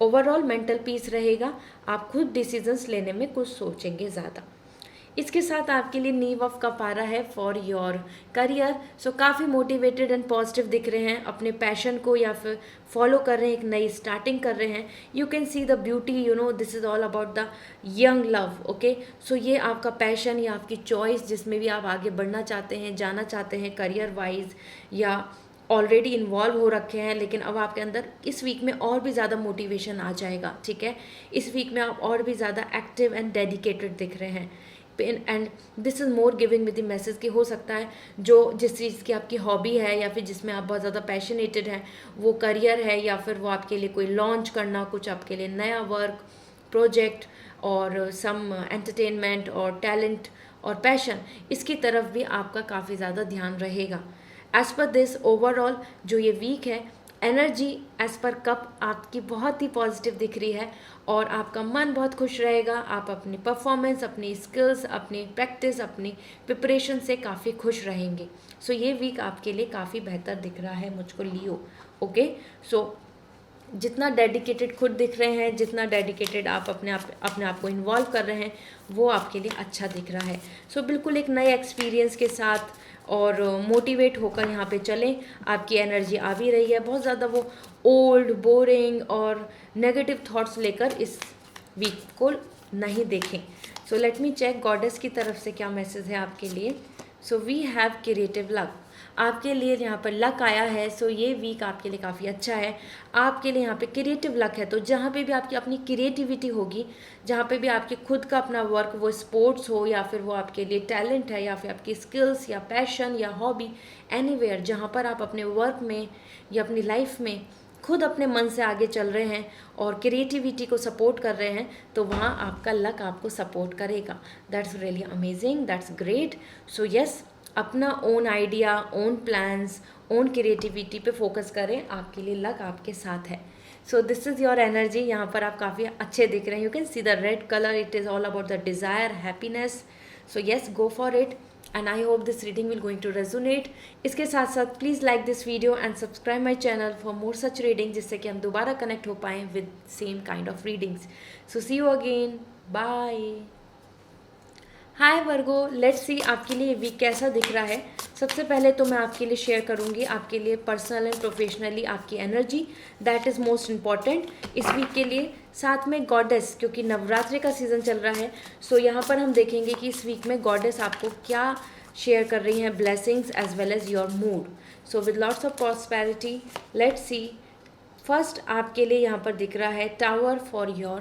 Speaker 1: ओवरऑल मेंटल पीस रहेगा, आप खुद डिसीजंस लेने में कुछ सोचेंगे ज़्यादा. इसके साथ आपके लिए नीव ऑफ कप आ रहा है फॉर योर करियर. सो काफ़ी मोटिवेटेड एंड पॉजिटिव दिख रहे हैं, अपने पैशन को या फिर फॉलो कर रहे हैं, एक नई स्टार्टिंग कर रहे हैं. You can see the beauty, this is all about the young love. Okay, so ये आपका पैशन या आपकी चॉइस जिसमें भी आप आगे बढ़ना चाहते हैं, जाना चाहते हैं करियर वाइज, या ऑलरेडी इन्वॉल्व हो रखे हैं, लेकिन अब आपके अंदर इस वीक में और भी ज़्यादा मोटिवेशन आ जाएगा. ठीक है, इस वीक में आप और भी ज़्यादा एक्टिव एंड डेडिकेटेड दिख रहे हैं. And this is more giving with the message कि हो सकता है जो जिस चीज़ की आपकी हॉबी है या फिर जिसमें आप बहुत ज़्यादा पैशनेटेड हैं, वो करियर है, या फिर वो आपके लिए कोई लॉन्च करना, कुछ आपके लिए नया वर्क प्रोजेक्ट और सम एंटरटेनमेंट और टैलेंट और पैशन, इसकी तरफ भी आपका काफ़ी ज़्यादा ध्यान रहेगा. एज पर दिस ओवरऑल जो ये वीक है, एनर्जी एज पर कप आपकी बहुत ही पॉजिटिव दिख रही है और आपका मन बहुत खुश रहेगा. आप अपनी परफॉर्मेंस, अपनी स्किल्स, अपनी प्रैक्टिस, अपनी प्रिपरेशन से काफ़ी खुश रहेंगे. सो ये वीक आपके लिए काफ़ी बेहतर दिख रहा है मुझको लियो. ओके, सो जितना डेडिकेटेड खुद दिख रहे हैं, जितना डेडिकेटेड आप अपने आप को इन्वॉल्व कर रहे हैं, वो आपके लिए अच्छा दिख रहा है. सो बिल्कुल एक नए एक्सपीरियंस के साथ और मोटिवेट होकर यहाँ पे चलें. आपकी एनर्जी आ भी रही है, बहुत ज़्यादा वो ओल्ड, बोरिंग और नेगेटिव थॉट्स लेकर इस वीक को नहीं देखें. So let me check goddess की तरफ से क्या मैसेज है आपके लिए. So we have creative luck. आपके लिए यहाँ पर लक आया है. सो ये वीक आपके लिए काफ़ी अच्छा है. आपके लिए यहाँ पे क्रिएटिव लक है, तो जहाँ पे भी आपकी अपनी क्रिएटिविटी होगी, जहाँ पे भी आपके खुद का अपना वर्क, वो स्पोर्ट्स हो या फिर वो आपके लिए टैलेंट है या फिर आपकी स्किल्स या पैशन या हॉबी, एनीवेयर जहाँ पर आप अपने वर्क में या अपनी लाइफ में खुद अपने मन से आगे चल रहे हैं और क्रिएटिविटी को सपोर्ट कर रहे हैं, तो वहाँ आपका लक आपको सपोर्ट करेगा. That's really amazing, that's great. So yes, अपना own idea, own plans, own creativity पे फोकस करें, आपके लिए लक आपके साथ है. So this is your energy. यहाँ पर आप काफ़ी अच्छे दिख रहे हैं. You can see the red colour, it is all about the desire, happiness. So yes, go for it and I hope this reading will going to resonate. इसके साथ साथ please like this video and subscribe my channel for more such reading, जिससे कि हम दोबारा connect हो पाएँ with same kind of readings. So see you again. Bye. Hi Virgo, let's see आपके लिए वीक कैसा दिख रहा है. सबसे पहले तो मैं आपके लिए शेयर करूंगी आपके लिए पर्सनल एंड प्रोफेशनली आपकी energy, that is most important इस वीक के लिए. साथ में गॉडेस, क्योंकि नवरात्रि का सीज़न चल रहा है, सो यहाँ पर हम देखेंगे कि इस वीक में गॉडेस आपको क्या शेयर कर रही हैं, blessings as well as your mood. So with lots of prosperity, let's see. First आपके लिए यहाँ पर दिख रहा है tower for your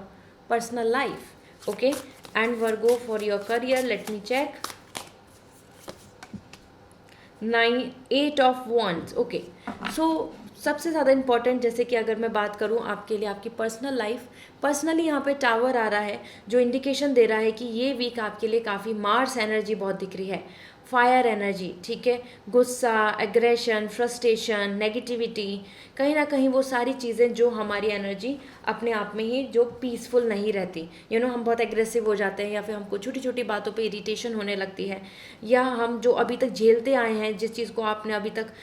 Speaker 1: personal life. Okay, and Virgo for your career, let me check. 8 of Wands. Okay, सो सबसे ज़्यादा important, जैसे कि अगर मैं बात करूँ आपके लिए आपकी पर्सनल लाइफ, पर्सनली यहाँ पे टावर आ रहा है जो इंडिकेशन दे रहा है कि ये वीक आपके लिए काफ़ी मार्स एनर्जी बहुत दिख रही है. फायर एनर्जी, ठीक है, गुस्सा, एग्रेशन, फ्रस्ट्रेशन, नेगेटिविटी, कहीं ना कहीं वो सारी चीज़ें जो हमारी एनर्जी अपने आप में ही जो पीसफुल नहीं रहती, हम बहुत एग्रेसिव हो जाते हैं, या फिर हमको छोटी छोटी बातों पे इरिटेशन होने लगती है, या हम जो अभी तक झेलते आए हैं, जिस चीज़ को आपने अभी तक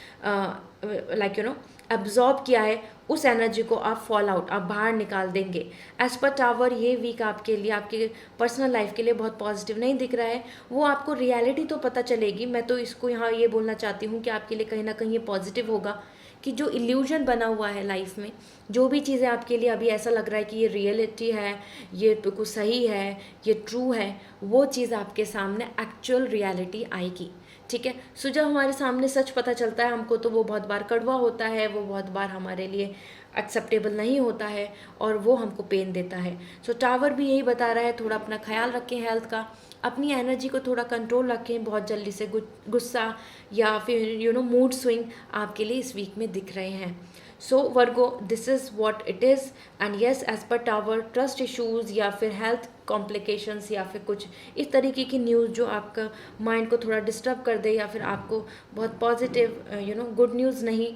Speaker 1: एब्जॉर्ब किया है, उस एनर्जी को आप फॉल आउट, आप बाहर निकाल देंगे। एज पर टावर ये वीक आपके लिए, आपके पर्सनल लाइफ के लिए बहुत पॉजिटिव नहीं दिख रहा है। वो आपको रियलिटी तो पता चलेगी, मैं तो इसको यहाँ ये बोलना चाहती हूँ कि आपके लिए कहीं ना कहीं ये पॉजिटिव होगा कि जो इल्यूजन बना हुआ है लाइफ में, जो भी चीज़ें आपके लिए अभी ऐसा लग रहा है कि ये रियलिटी है, ये बिल्कुल सही है, ये ट्रू है, वो चीज़ आपके सामने एक्चुअल रियलिटी आएगी, ठीक है। सो जब हमारे सामने सच पता चलता है हमको, तो वो बहुत बार कड़वा होता है, वो बहुत बार हमारे लिए एक्सेप्टेबल नहीं होता है, और वो हमको पेन देता है। सो टावर भी यही बता रहा है, थोड़ा अपना ख्याल रखें हेल्थ का, अपनी एनर्जी को थोड़ा कंट्रोल रखें, बहुत जल्दी से गुस्सा या फिर मूड स्विंग आपके लिए इस वीक में दिख रहे हैं। So Virgo, this is what it is, and yes, as per tower, trust issues या फिर हेल्थ कॉम्प्लिकेशंस या फिर कुछ इस तरीके की न्यूज़ जो आपका माइंड को थोड़ा डिस्टर्ब कर दे, या फिर आपको बहुत पॉजिटिव गुड न्यूज़ नहीं,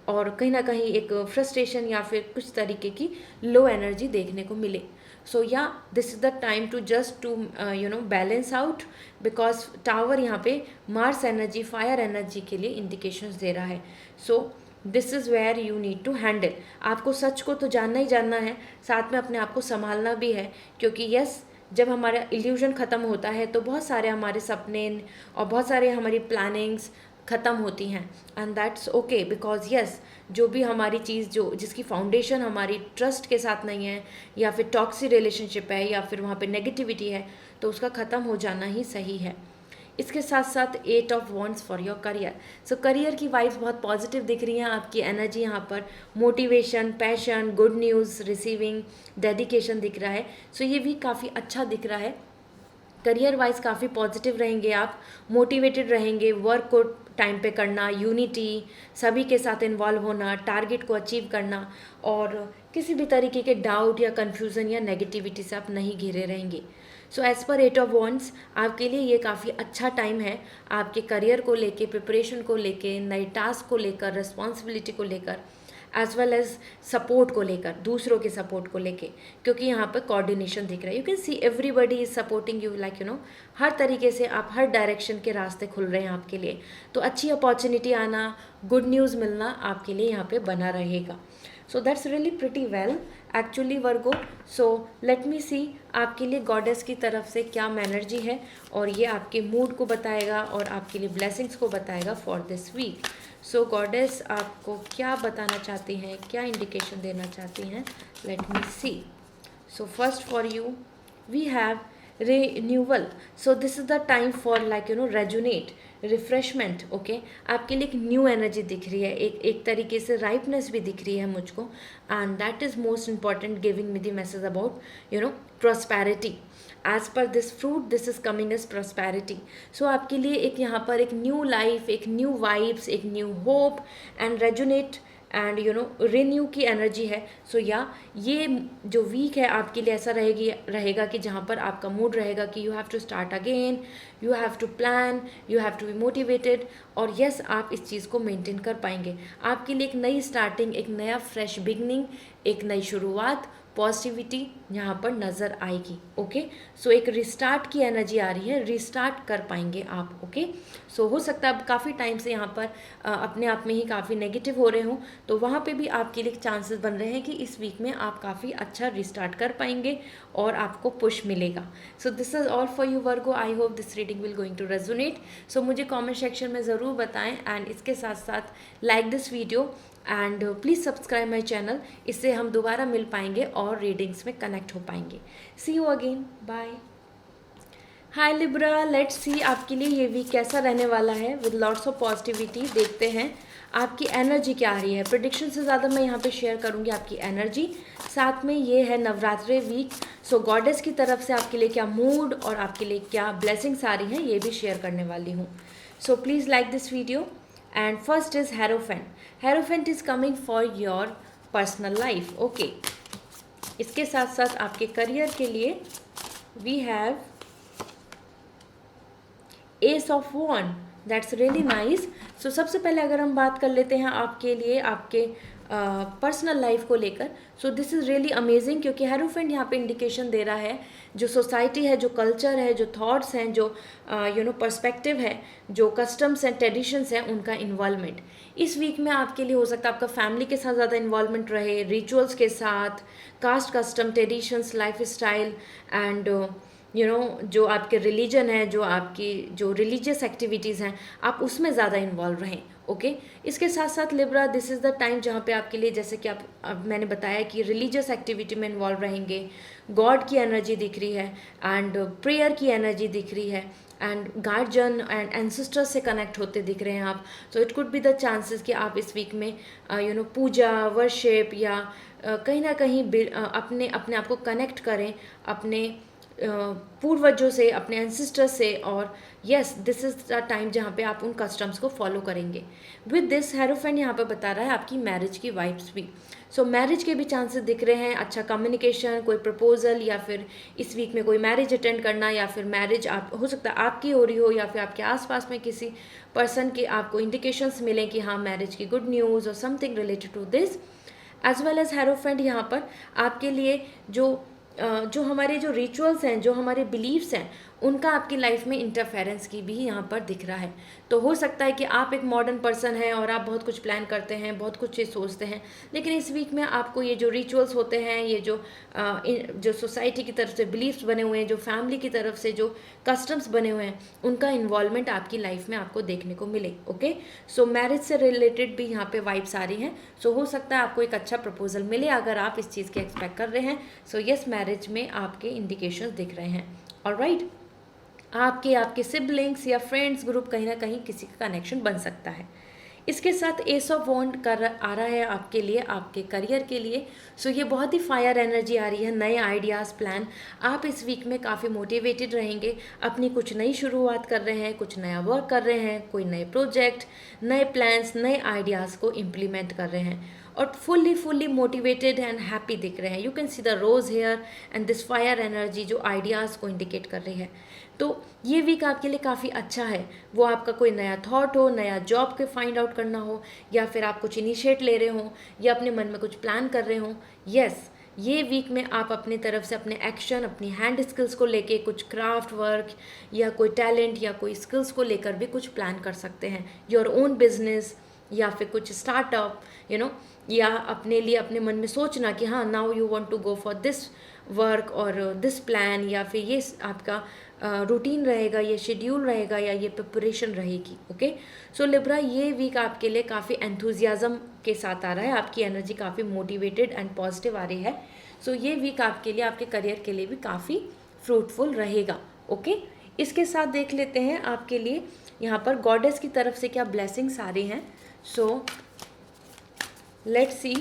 Speaker 1: और कहीं ना कहीं एक फ्रस्ट्रेशन या फिर कुछ तरीके की लो एनर्जी देखने को मिले। So yeah this is the time to just to balance out, because tower यहाँ पे मार्स एनर्जी, फायर एनर्जी के लिए इंडिकेशंस दे रहा है। So this is where you need to handle, आपको सच को तो जानना ही जानना है, साथ में अपने आप को संभालना भी है, क्योंकि यस, जब हमारा इल्यूजन ख़त्म होता है तो बहुत सारे हमारे सपने और बहुत सारे हमारी प्लानिंग्स ख़त्म होती हैं, and that's okay, because yes, जो भी हमारी चीज़ जो जिसकी फाउंडेशन हमारी ट्रस्ट के साथ नहीं है, या फिर टॉक्सिक रिलेशनशिप है, या फिर वहाँ पे नेगेटिविटी है, तो उसका ख़त्म हो जाना ही सही है। इसके साथ साथ 8 of wands for your career. So career की वाइब्स बहुत पॉजिटिव दिख रही हैं, आपकी एनर्जी यहाँ पर motivation, passion, good news receiving, dedication दिख रहा है। सो ये भी काफ़ी अच्छा दिख रहा है, करियर वाइज काफ़ी पॉजिटिव रहेंगे आप, मोटिवेटेड रहेंगे, वर्क को टाइम पे करना, यूनिटी, सभी के साथ इन्वॉल्व होना, टारगेट को अचीव करना, और किसी भी तरीके के डाउट या कन्फ्यूज़न या नेगेटिविटी से आप नहीं घिरे रहेंगे। So as per 8 of wands आपके लिए ये काफ़ी अच्छा टाइम है, आपके करियर को लेके, प्रिपरेशन को लेके, नए टास्क को लेकर, रिस्पॉन्सिबिलिटी को लेकर, एज वेल एज सपोर्ट को लेकर, दूसरों के सपोर्ट को लेके, क्योंकि यहाँ पर कोऑर्डिनेशन दिख रहा है। You can see everybody is supporting you, like हर तरीके से आप हर डायरेक्शन के रास्ते खुल रहे हैं आपके लिए, तो अच्छी अपॉर्चुनिटी आना, गुड न्यूज़ मिलना आपके लिए यहाँ पे बना रहेगा। So that's really pretty well actually Virgo. So let me see आपके लिए गॉडेस की तरफ से क्या एनर्जी है, और ये आपके मूड को बताएगा और आपके लिए ब्लेसिंग्स को बताएगा for this week. So goddess आपको क्या बताना चाहती हैं, क्या इंडिकेशन देना चाहती हैं, let me see. So first for you we have renewal. So this is the time for rejuvenate, refreshment, okay. आपके लिए एक न्यू एनर्जी दिख रही है, एक तरीके से राइपनेस भी दिख रही है मुझको, and that is most important, giving me the message about prosperity. As per this fruit this is coming as prosperity. So आपके लिए एक यहाँ पर एक न्यू लाइफ, एक न्यू वाइब्स, एक new hope and rejuvenate and renew की energy है। सो या ये जो वीक है आपके लिए ऐसा रहेगा कि जहाँ पर आपका मूड रहेगा कि you have to start again, you have to plan, you have to be motivated, और यस आप इस चीज़ को मेंटेन कर पाएंगे। आपके लिए एक नई स्टार्टिंग, एक नया फ्रेश बिगनिंग, एक नई शुरुआत, पॉजिटिविटी यहाँ पर नज़र आएगी, ओके। सो एक रिस्टार्ट की एनर्जी आ रही है, रिस्टार्ट कर पाएंगे आप, ओके। सो हो सकता है अब काफ़ी टाइम से यहाँ पर अपने आप में ही काफ़ी नेगेटिव हो रहे हों, तो वहाँ पे भी आपके लिए चांसेस बन रहे हैं कि इस वीक में आप काफ़ी अच्छा रिस्टार्ट कर पाएंगे और आपको पुश मिलेगा। So this is all for you Virgo, I hope this reading will going to resonate. So मुझे कॉमेंट सेक्शन में ज़रूर बताएं, एंड इसके साथ साथ like this video and please subscribe my channel, इससे हम दोबारा मिल पाएंगे और रीडिंग्स में कनेक्ट हो पाएंगे। See you again, bye. Hi Libra, let's see आपके लिए ये वीक कैसा रहने वाला है विद लॉट्स ऑफ पॉजिटिविटी। देखते हैं आपकी एनर्जी क्या आ रही है। प्रेडिक्शन से ज़्यादा मैं यहाँ पे शेयर करूँगी आपकी एनर्जी, साथ में ये है नवरात्रि वीक। सो गॉडेस की तरफ से आपके लिए क्या मूड और आपके लिए क्या ब्लेसिंग्स आ रही हैं ये भी शेयर करने वाली हूँ। So please like this video. And first is Hierophant. Hierophant is coming for your personal life, okay. इसके साथ साथ आपके करियर के लिए we have ace of wand, that's really nice. So सबसे पहले अगर हम बात कर लेते हैं आपके लिए आपके पर्सनल लाइफ को लेकर, सो दिस इज़ रियली अमेजिंग, क्योंकि हेरोफेंट यहाँ पे इंडिकेशन दे रहा है जो सोसाइटी है, जो कल्चर है, जो थॉट्स हैं, जो पर्सपेक्टिव है, जो कस्टम्स हैं, ट्रेडिशंस हैं, उनका इन्वॉल्वमेंट इस वीक में आपके लिए हो सकता है आपका फैमिली के साथ ज़्यादा इन्वॉल्वमेंट रहे, रिचुअल्स के साथ, caste custom, traditions, lifestyle and जो आपके रिलीजन है, जो आपकी जो रिलीजियस एक्टिविटीज़ हैं, आप उसमें ज़्यादा इन्वॉल्व रहें। ओके इसके साथ साथ Libra, this is the time जहाँ पे आपके लिए, जैसे कि अब मैंने बताया कि रिलीजियस एक्टिविटी में इन्वॉल्व रहेंगे, गॉड की एनर्जी दिख रही है एंड प्रेयर की एनर्जी दिख रही है एंड गार्जियन एंड एंसेस्टर्स से कनेक्ट होते दिख रहे हैं आप। So it could be the chances कि आप इस वीक में पूजा, वर्शिप या कहीं ना कहीं अपने अपने आप को कनेक्ट करें अपने पूर्वजों से, अपने एंसेस्टर्स से, और yes this is the time जहाँ पे आप उन कस्टम्स को फॉलो करेंगे। विद दिस हेरोफेंट यहाँ पे बता रहा है आपकी मैरिज की वाइब्स भी। सो मैरिज के भी चांसेस दिख रहे हैं, अच्छा कम्युनिकेशन, कोई प्रपोजल, या फिर इस वीक में कोई मैरिज अटेंड करना, या फिर मैरिज आप हो सकता है आपकी हो रही हो, या फिर आपके आसपास में किसी पर्सन के आपको इंडिकेशंस मिलें कि हाँ मैरिज की गुड न्यूज़ और something related to this. As well as hierophant यहाँ पर आपके लिए जो हमारे जो रिचुअल्स हैं, जो हमारे बिलीव्स हैं, उनका आपकी लाइफ में इंटरफेरेंस की भी यहाँ पर दिख रहा है। तो हो सकता है कि आप एक मॉडर्न पर्सन हैं और आप बहुत कुछ प्लान करते हैं, बहुत कुछ चीज़ सोचते हैं, लेकिन इस वीक में आपको ये जो रिचुअल्स होते हैं, ये जो सोसाइटी की तरफ से बिलीव्स बने हुए हैं, जो फैमिली की तरफ से जो कस्टम्स बने हुए हैं, उनका इन्वॉल्वमेंट आपकी लाइफ में आपको देखने को मिले। ओके सो मैरिज से रिलेटेड भी यहाँ पे वाइब्स आ रही हैं। सो हो सकता है आपको एक अच्छा प्रपोजल मिले अगर आप इस चीज़ के एक्सपेक्ट कर रहे हैं। सो यस मैरिज में आपके इंडिकेशंस दिख रहे हैं। ऑलराइट, आपके सिबलिंग्स या फ्रेंड्स ग्रुप कहीं ना कहीं किसी का कनेक्शन बन सकता है। इसके साथ एस ऑफ वॉन्ड आ रहा है आपके लिए, आपके करियर के लिए। सो ये बहुत ही फायर एनर्जी आ रही है, नए आइडियाज़, प्लान। आप इस वीक में काफ़ी मोटिवेटेड रहेंगे, अपनी कुछ नई शुरुआत कर रहे हैं, कुछ नया वर्क कर रहे हैं, कोई नए प्रोजेक्ट, नए प्लान्स, नए आइडियाज़ को इम्प्लीमेंट कर रहे हैं और फुल्ली मोटिवेटेड एंड हैप्पी दिख रहे हैं। You can see the rose here and this fire energy जो आइडियाज़ को इंडिकेट कर रही है। तो ये वीक आपके लिए काफ़ी अच्छा है। वो आपका कोई नया थॉट हो, नया जॉब के फाइंड आउट करना हो, या फिर आप कुछ इनिशिएट ले रहे हो, या अपने मन में कुछ प्लान कर रहे हो। यस ये वीक में आप अपनी तरफ से अपने एक्शन, अपनी हैंड स्किल्स को लेके कुछ क्राफ्ट वर्क या कोई टैलेंट या कोई स्किल्स को लेकर भी कुछ प्लान कर सकते हैं। योर ओन बिजनेस या फिर कुछ स्टार्टअप, या अपने लिए अपने मन में सोचना कि हाँ now you want to go for this work और दिस प्लान, या फिर ये आपका रूटीन रहेगा, ये शेड्यूल रहेगा, या ये प्रिपरेशन रहेगी। ओके सो लिब्रा, ये वीक आपके लिए काफ़ी एंथुजियाज़म के साथ आ रहा है, आपकी एनर्जी काफ़ी मोटिवेटेड एंड पॉजिटिव आ रही है। सो ये वीक आपके लिए, आपके करियर के लिए भी काफ़ी फ्रूटफुल रहेगा। ओके इसके साथ देख लेते हैं आपके लिए यहाँ पर गॉडेस की तरफ से क्या ब्लेसिंग्स आ रही हैं। So let's see.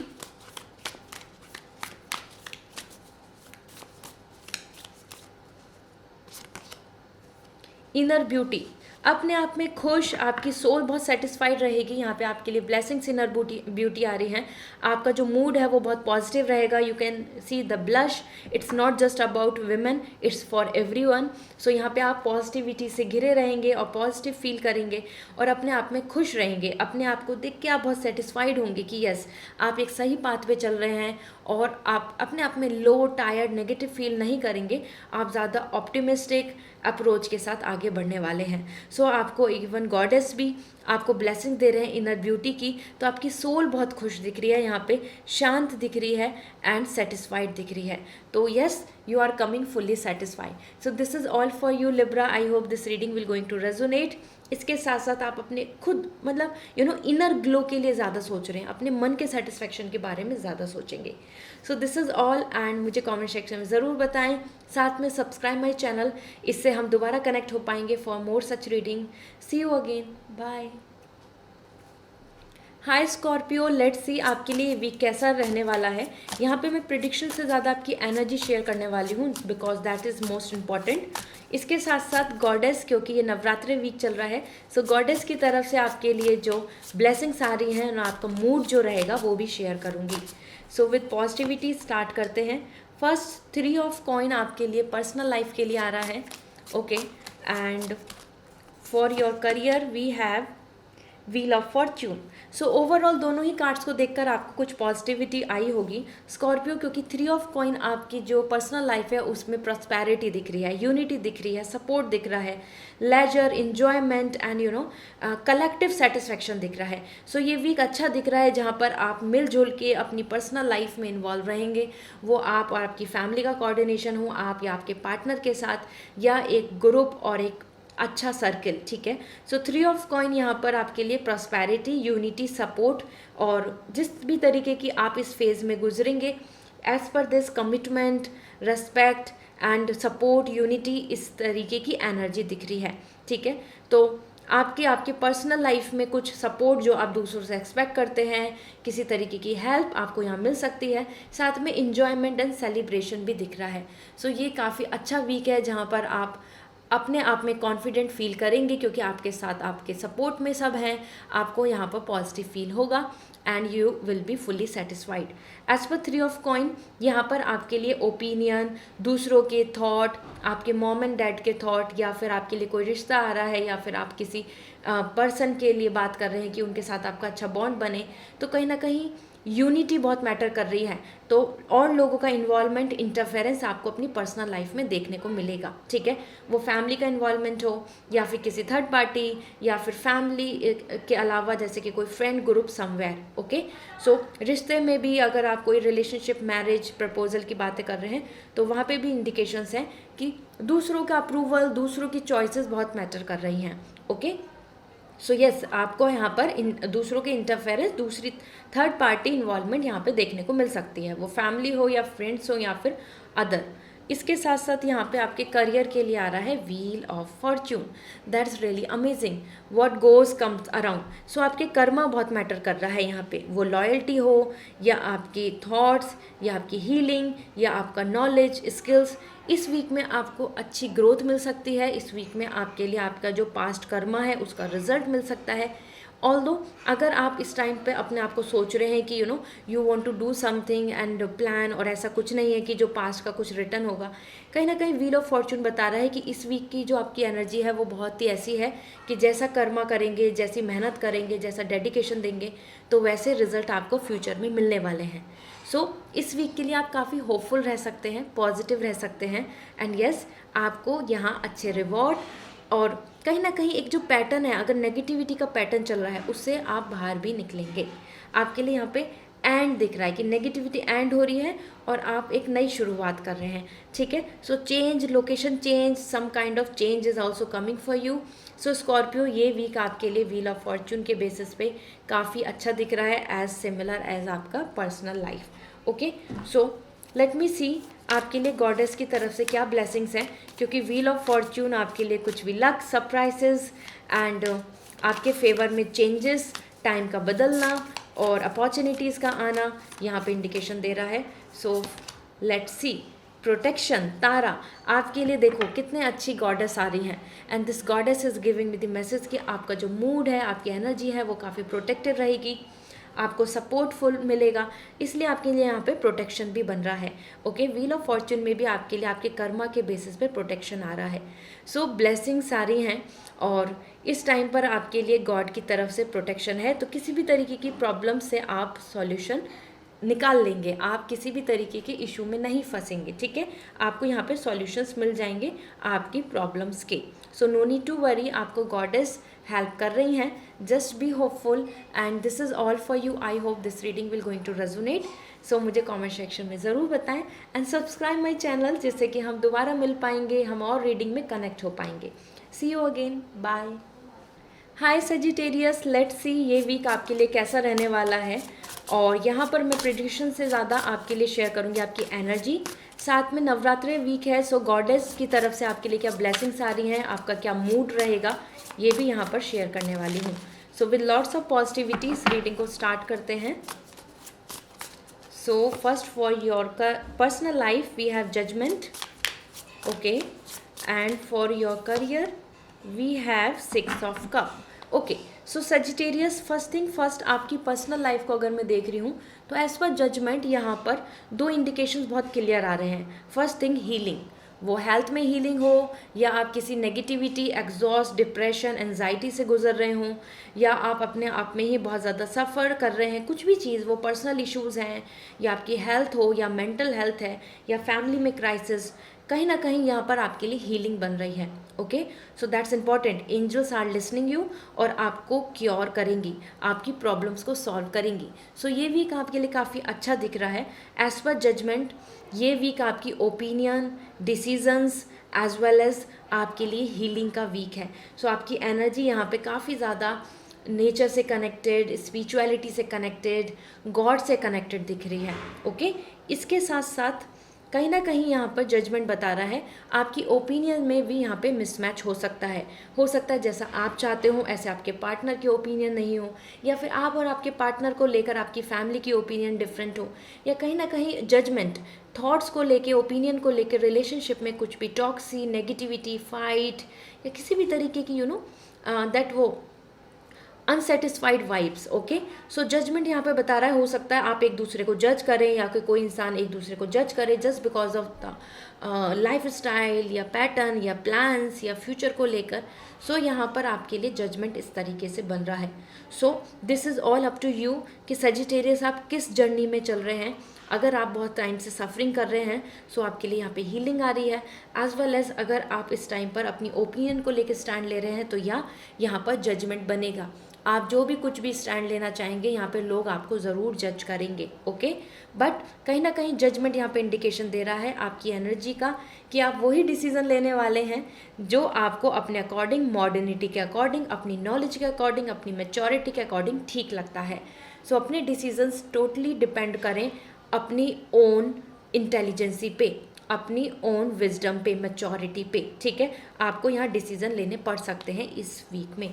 Speaker 1: Inner beauty, अपने आप में खुश, आपकी सोल बहुत सेटिस्फाइड रहेगी। यहाँ पे आपके लिए ब्लेसिंग्स, इनर ब्यूटी आ रही हैं। आपका जो मूड है वो बहुत पॉजिटिव रहेगा। You can see the blush, it's not just about women, it's for everyone. So यहाँ पे आप पॉजिटिविटी से घिरे रहेंगे और पॉजिटिव फील करेंगे और अपने आप में खुश रहेंगे। अपने आप को देख के आप बहुत सेटिस्फाइड होंगे कि यस आप एक सही पाथ पे चल रहे हैं, और आप अपने आप में लो, टायर्ड, नेगेटिव फील नहीं करेंगे। आप ज़्यादा ऑप्टिमिस्टिक अप्रोच के साथ आगे बढ़ने वाले हैं। सो आपको इवन गॉडेस भी आपको ब्लेसिंग दे रहे हैं इनर ब्यूटी की। तो आपकी सोल बहुत खुश दिख रही है, यहाँ पे शांत दिख रही है एंड सेटिस्फाइड दिख रही है। तो yes you are coming fully satisfied. So this is all for you Libra. I hope this reading will going to resonate. इसके साथ साथ आप अपने खुद इनर ग्लो के लिए ज़्यादा सोच रहे हैं, अपने मन के सेटिस्फेक्शन के बारे में ज़्यादा सोचेंगे। सो दिस इज़ ऑल एंड मुझे कमेंट सेक्शन में ज़रूर बताएं, साथ में सब्सक्राइब माई चैनल, इससे हम दोबारा कनेक्ट हो पाएंगे for more such reading. See you again, bye. Hi Scorpio, let's see आपके लिए वीक कैसा रहने वाला है। यहाँ पे मैं प्रिडिक्शन से ज़्यादा आपकी एनर्जी शेयर करने वाली हूँ because that is most important. इसके साथ साथ गॉडेस, क्योंकि ये नवरात्रि वीक चल रहा है, सो गॉडेस की तरफ से आपके लिए जो ब्लेसिंग्स आ रही हैं और आपका मूड जो रहेगा वो भी शेयर करूँगी। सो विद पॉजिटिविटी स्टार्ट करते हैं। फर्स्ट 3 ऑफ कॉइन आपके लिए पर्सनल लाइफ के लिए आ रहा है। Okay and for your career we have wheel of fortune. So overall दोनों ही कार्ड्स को देखकर आपको कुछ पॉजिटिविटी आई होगी स्कॉर्पियो, क्योंकि 3 ऑफ कॉइन आपकी जो पर्सनल लाइफ है उसमें प्रॉस्पेरिटी दिख रही है, यूनिटी दिख रही है, सपोर्ट दिख रहा है, leisure, enjoyment and collective satisfaction दिख रहा है। सो ये वीक अच्छा दिख रहा है जहाँ पर आप मिलजुल के अपनी पर्सनल लाइफ में इन्वॉल्व रहेंगे। वो आप और आपकी फैमिली का कोऑर्डिनेशन हो, आप या आपके पार्टनर के साथ, या एक ग्रुप और एक अच्छा सर्किल, ठीक है। सो 3 ऑफ कॉइन यहाँ पर आपके लिए प्रॉस्पेरिटी, यूनिटी, सपोर्ट, और जिस भी तरीके की आप इस फेज़ में गुजरेंगे as per this commitment, respect and support, unity, इस तरीके की एनर्जी दिख रही है, ठीक है। तो आपके पर्सनल लाइफ में कुछ सपोर्ट जो आप दूसरों से एक्सपेक्ट करते हैं, किसी तरीके की हेल्प आपको यहाँ मिल सकती है, साथ में इंजॉयमेंट एंड सेलिब्रेशन भी दिख रहा है। सो ये काफ़ी अच्छा वीक है जहाँ पर आप अपने आप में कॉन्फिडेंट फील करेंगे, क्योंकि आपके साथ आपके सपोर्ट में सब हैं, आपको यहाँ पर पॉजिटिव फील होगा and you will be fully satisfied. As per 3 of coin यहाँ पर आपके लिए ओपिनियन, दूसरों के थॉट, आपके मॉम एंड डैड के थॉट, या फिर आपके लिए कोई रिश्ता आ रहा है, या फिर आप किसी पर्सन के लिए बात कर रहे हैं कि उनके साथ आपका अच्छा बॉन्ड बने, तो कहीं ना कहीं यूनिटी बहुत मैटर कर रही है। तो और लोगों का इन्वॉल्वमेंट, इंटरफेरेंस आपको अपनी पर्सनल लाइफ में देखने को मिलेगा, ठीक है। वो फैमिली का इन्वॉल्वमेंट हो, या फिर किसी थर्ड पार्टी, या फिर फैमिली के अलावा जैसे कि कोई फ्रेंड ग्रुप समवेयर, ओके। सो रिश्ते में भी अगर आप कोई रिलेशनशिप, मैरिज प्रपोजल की बातें कर रहे हैं, तो वहाँ पे भी इंडिकेशंस हैं कि दूसरों का अप्रूवल, दूसरों की चॉइसेस बहुत मैटर कर रही हैं, ओके। सो यस, आपको यहाँ पर दूसरों के इंटरफेरेंस, दूसरी थर्ड पार्टी इन्वॉल्वमेंट यहाँ पे देखने को मिल सकती है, वो फैमिली हो या फ्रेंड्स हो या फिर अदर। इसके साथ साथ यहाँ पे आपके करियर के लिए आ रहा है wheel of fortune. That's really amazing, what goes comes around. So आपके कर्मा बहुत मैटर कर रहा है यहाँ पे, वो लॉयल्टी हो, या आपकी थॉट्स, या आपकी हीलिंग, या आपका नॉलेज, स्किल्स। इस वीक में आपको अच्छी ग्रोथ मिल सकती है। इस वीक में आपके लिए आपका जो पास्ट कर्मा है उसका रिजल्ट मिल सकता है। ऑल्दो अगर आप इस टाइम पे अपने आप को सोच रहे हैं कि you want to do something and plan, और ऐसा कुछ नहीं है कि जो पास्ट का कुछ रिटर्न होगा, कहीं ना कहीं व्हील ऑफ फॉर्चून बता रहा है कि इस वीक की जो आपकी एनर्जी है वो बहुत ही ऐसी है कि जैसा कर्मा करेंगे, जैसी मेहनत करेंगे, जैसा डेडिकेशन देंगे, तो वैसे रिजल्ट आपको फ्यूचर में मिलने वाले हैं। सो इस वीक के लिए आप काफ़ी होपफुल रह सकते हैं, पॉजिटिव रह सकते हैं, एंड यस, आपको यहाँ अच्छे रिवॉर्ड, और कहीं ना कहीं एक जो पैटर्न है, अगर नेगेटिविटी का पैटर्न चल रहा है, उससे आप बाहर भी निकलेंगे। आपके लिए यहाँ पे एंड दिख रहा है कि नेगेटिविटी एंड हो रही है और आप एक नई शुरुआत कर रहे हैं, ठीक है। So change, location change, some kind of change is also coming for you. So Scorpio, ये वीक आपके लिए व्हील ऑफ फॉर्च्यून के बेसिस पे काफ़ी अच्छा दिख रहा है, एज सिमिलर एज आपका personal life, okay. So let me see आपके लिए गॉडेस की तरफ से क्या ब्लेसिंग्स हैं, क्योंकि व्हील ऑफ फॉर्च्यून आपके लिए कुछ भी लक, सरप्राइजेस एंड आपके फेवर में चेंजेस, टाइम का बदलना और अपॉर्चुनिटीज़ का आना यहाँ पे इंडिकेशन दे रहा है। सो लेट्स सी, प्रोटेक्शन, तारा आपके लिए देखो कितने अच्छी गॉडेस आ रही हैं, and this goddess is giving me the message कि आपका जो मूड है, आपकी एनर्जी है, वो काफ़ी प्रोटेक्टेड रहेगी, आपको सपोर्टफुल मिलेगा, इसलिए आपके लिए यहाँ पे प्रोटेक्शन भी बन रहा है, ओके। व्हील ऑफ फॉर्च्यून में भी आपके लिए आपके कर्मा के बेसिस पे प्रोटेक्शन आ रहा है। सो ब्लेसिंग्स सारी हैं, और इस टाइम पर आपके लिए गॉड की तरफ से प्रोटेक्शन है, तो किसी भी तरीके की प्रॉब्लम से आप सॉल्यूशन निकाल लेंगे, आप किसी भी तरीके के इशू में नहीं फंसेंगे, ठीक है। आपको यहाँ पे सॉल्यूशंस मिल जाएंगे आपकी प्रॉब्लम्स के। So no need to worry, आपको गॉडेस हेल्प कर रही हैं, just be hopeful, and this is all for you. I hope this reading will going to resonate. So मुझे कमेंट सेक्शन में ज़रूर बताएं, एंड सब्सक्राइब माई चैनल, जिससे कि हम दोबारा मिल पाएंगे, हम और रीडिंग में कनेक्ट हो पाएंगे। See you again, bye. Hi Sagittarius, let's see ये वीक आपके लिए कैसा रहने वाला है, और यहाँ पर मैं प्रेडिक्शन से ज़्यादा आपके लिए शेयर करूँगी आपकी एनर्जी, साथ में नवरात्रि वीक है, सो गॉडेस की तरफ से आपके लिए क्या ब्लेसिंग्स आ रही हैं, आपका क्या मूड रहेगा, ये भी यहाँ पर शेयर करने वाली हूँ। So with lots of positivity इस रीडिंग को स्टार्ट करते हैं। So first for your personal life we have judgement, okay, and for your career we have 6 of cup, okay. So Sagittarius, first thing first, आपकी personal life को अगर मैं देख रही हूँ तो एज पर जजमेंट यहाँ पर 2 इंडिकेशंस बहुत क्लियर आ रहे हैं। फर्स्ट थिंग हीलिंग, वो हेल्थ में हीलिंग हो, या आप किसी नेगेटिविटी, एग्जॉस्ट, डिप्रेशन, एंजाइटी से गुजर रहे हों, या आप अपने आप में ही बहुत ज़्यादा सफ़र कर रहे हैं, कुछ भी चीज़, वो पर्सनल इश्यूज़ हैं, या आपकी हेल्थ हो, या मेंटल हेल्थ है, या फैमिली में क्राइसिस, कहीं ना कहीं यहाँ पर आपके लिए हीलिंग बन रही है। Okay, so that's important. Angels are listening you और आपको क्योर करेंगी, आपकी प्रॉब्लम्स को सॉल्व करेंगी। सो ये वीक आपके लिए काफ़ी अच्छा दिख रहा है। एज पर जजमेंट ये वीक आपकी opinion, decisions as well as आपके लिए हीलिंग का वीक है। सो आपकी एनर्जी यहाँ पे काफ़ी ज़्यादा नेचर से कनेक्टेड, स्पिरिचुअलिटी से कनेक्टेड, गॉड से कनेक्टेड दिख रही है। ओके, इसके साथ साथ कहीं ना कहीं यहाँ पर जजमेंट बता रहा है आपकी ओपिनियन में भी यहाँ पे मिसमैच हो सकता है। जैसा आप चाहते हो ऐसे आपके पार्टनर की ओपिनियन नहीं हो, या फिर आप और आपके पार्टनर को लेकर आपकी फैमिली की ओपिनियन डिफरेंट हो, या कहीं ना कहीं जजमेंट थॉट्स को लेके, ओपिनियन को लेकर रिलेशनशिप में कुछ भी टॉक्सी, नेगेटिविटी, फाइट, या किसी भी तरीके की दैट वो अनसेटिस्फाइड वाइब्स। ओके, सो जजमेंट यहाँ पे बता रहा है, हो सकता है आप एक दूसरे को जज करें, या कि कोई इंसान एक दूसरे को जज करे just because of the life style, या पैटर्न, या प्लान्स, या फ्यूचर को लेकर। सो यहाँ पर आपके लिए जजमेंट इस तरीके से बन रहा है। So this is all up to you कि सजिटेरियस आप किस जर्नी में चल रहे हैं। अगर आप बहुत टाइम से सफरिंग कर रहे हैं, सो आपके लिए यहाँ पे हीलिंग आ रही है। एज वेल एज अगर आप इस टाइम पर अपनी ओपिनियन को लेकर स्टैंड ले रहे हैं, तो यहाँ पर जजमेंट बनेगा। आप जो भी कुछ भी स्टैंड लेना चाहेंगे, यहाँ पे लोग आपको ज़रूर जज करेंगे। ओके, बट कहीं ना कहीं जजमेंट यहाँ पे इंडिकेशन दे रहा है आपकी एनर्जी का कि आप वही डिसीज़न लेने वाले हैं जो आपको अपने अकॉर्डिंग, मॉडर्निटी के अकॉर्डिंग, अपनी नॉलेज के अकॉर्डिंग, अपनी मैच्योरिटी के अकॉर्डिंग ठीक लगता है। सो अपने डिसीजंस टोटली डिपेंड करें अपनी ओन इंटेलिजेंसी पे, अपनी ओन विजडम पे, मैच्योरिटी पे। ठीक है, आपको यहाँ डिसीजन लेने पड़ सकते हैं इस वीक में।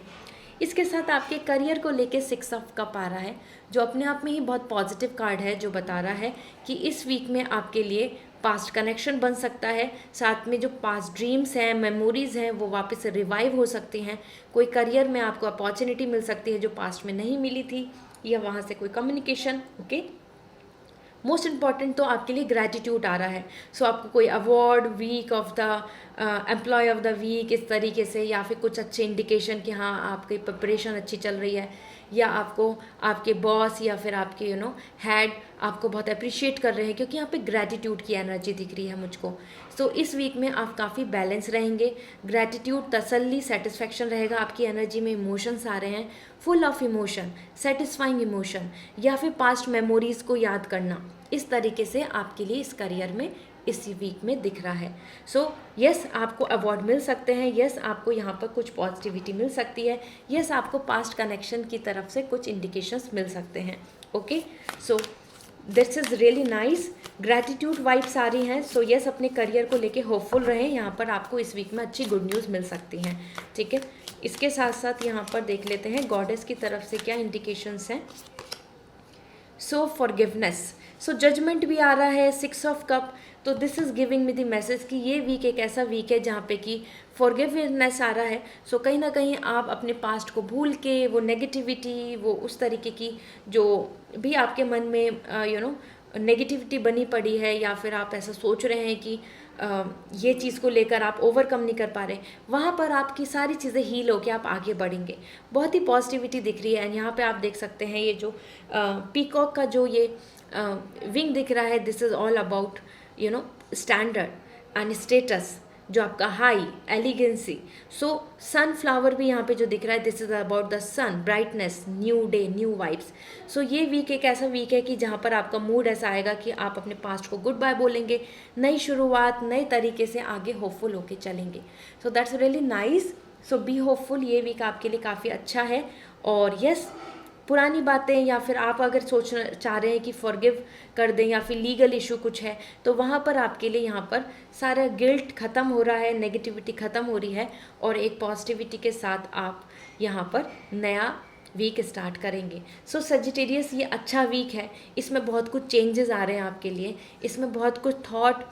Speaker 1: इसके साथ आपके करियर को लेके 6 ऑफ कप आ रहा है, जो अपने आप में ही बहुत पॉजिटिव कार्ड है, जो बता रहा है कि इस वीक में आपके लिए पास्ट कनेक्शन बन सकता है। साथ में जो पास्ट ड्रीम्स हैं, मेमोरीज़ हैं, वो वापस से रिवाइव हो सकती हैं। कोई करियर में आपको अपॉर्चुनिटी मिल सकती है जो पास्ट में नहीं मिली थी, या वहाँ से कोई कम्युनिकेशन। ओके, मोस्ट इम्पॉर्टेंट तो आपके लिए ग्रैटिट्यूड आ रहा है। सो आपको कोई award, week of the employ of the week, इस तरीके से, या फिर कुछ अच्छे इंडिकेशन कि हाँ आपकी प्रिपरेशन अच्छी चल रही है, या आपको आपके बॉस या फिर आपके हेड आपको बहुत अप्रिशिएट कर रहे हैं, क्योंकि यहाँ पे ग्रैटिट्यूड की एनर्जी दिख रही है मुझको। सो इस वीक में आप काफ़ी बैलेंस रहेंगे। ग्रैटिट्यूड, तसल्ली, सेटिस्फैक्शन रहेगा आपकी एनर्जी में। इमोशंस आ रहे हैं, full of emotion, satisfying emotion, या फिर पास्ट मेमोरीज़ को याद करना। इस तरीके से आपके लिए इस करियर में इस वीक में दिख रहा है। सो यस, आपको अवार्ड मिल सकते हैं, यस आपको यहाँ पर कुछ पॉजिटिविटी मिल सकती है, यस आपको पास्ट कनेक्शन की तरफ से कुछ इंडिकेशंस मिल सकते हैं। Okay, so this is really nice. Gratitude vibes आ रही हैं। सो यस, अपने करियर को लेके होपफुल रहें, यहाँ पर आपको इस वीक में अच्छी गुड न्यूज़ मिल सकती हैं। ठीक है, इसके साथ साथ यहाँ पर देख लेते हैं गॉडेस की तरफ से क्या इंडिकेशंस हैं। सो फॉरगिवनेस, सो जजमेंट भी आ रहा है, 6 ऑफ कप। तो this is giving me the message कि ये वीक एक ऐसा वीक है जहाँ पे कि फॉरगिवनेस आ रहा है। सो कहीं ना कहीं आप अपने पास्ट को भूल के, वो नेगेटिविटी, वो उस तरीके की जो भी आपके मन में नेगेटिविटी बनी पड़ी है, या फिर आप ऐसा सोच रहे हैं कि ये चीज़ को लेकर आप ओवरकम नहीं कर पा रहे, वहाँ पर आपकी सारी चीज़ें हील होकर आप आगे बढ़ेंगे। बहुत ही पॉजिटिविटी दिख रही है। एंड यहाँ पे आप देख सकते हैं ये जो पीकॉक का जो ये विंग दिख रहा है, this is all about standard and status, जो आपका हाई एलिगेंसी। सो सनफ्लावर भी यहाँ पे जो दिख रहा है, this is about the sun, brightness, new day, new vibes. So ये वीक एक ऐसा वीक है कि जहाँ पर आपका मूड ऐसा आएगा कि आप अपने पास्ट को गुड बाय बोलेंगे, नई शुरुआत, नए तरीके से आगे होपफुल होके चलेंगे। सो that's really nice. So be hopeful, ये वीक आपके लिए काफ़ी अच्छा है। और यस, पुरानी बातें, या फिर आप अगर सोचना चाह रहे हैं कि फॉरगिव कर दें, या फिर लीगल इशू कुछ है, तो वहाँ पर आपके लिए यहाँ पर सारा गिल्ट ख़त्म हो रहा है, नेगेटिविटी ख़त्म हो रही है, और एक पॉजिटिविटी के साथ आप यहाँ पर नया वीक स्टार्ट करेंगे। सो सजिटेरियस, ये अच्छा वीक है, इसमें बहुत कुछ चेंजेस आ रहे हैं आपके लिए, इसमें बहुत कुछ थॉट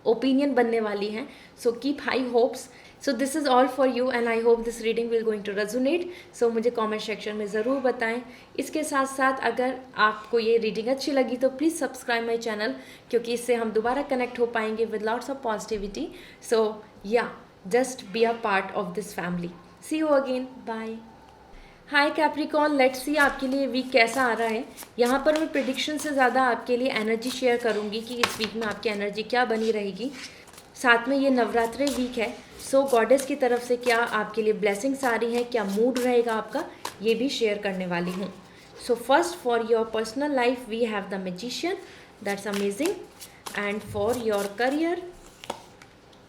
Speaker 1: ओपिनियन बनने वाली हैं। So keep high hopes, so this is all for you and I hope this reading will going to resonate. So मुझे कमेंट सेक्शन में ज़रूर बताएं. इसके साथ साथ अगर आपको ये रीडिंग अच्छी लगी तो प्लीज़ सब्सक्राइब माई चैनल, क्योंकि इससे हम दोबारा कनेक्ट हो पाएंगे with lots of positivity. So yeah, just be a part of this family. See you again. Bye. Hi Capricorn, let's see आपके लिए वीक कैसा आ रहा है. यहाँ पर मैं प्रिडिक्शन से ज़्यादा आपके लिए एनर्जी शेयर करूँगी कि इस वीक में आपकी एनर्जी क्या बनी रहेगी. साथ में ये नवरात्रि वीक है, सो गॉडेस की तरफ से क्या आपके लिए ब्लेसिंग्स आ रही हैं, क्या मूड रहेगा आपका, ये भी शेयर करने वाली हूँ. So first for your personal life we have the magician, that's amazing. And for your career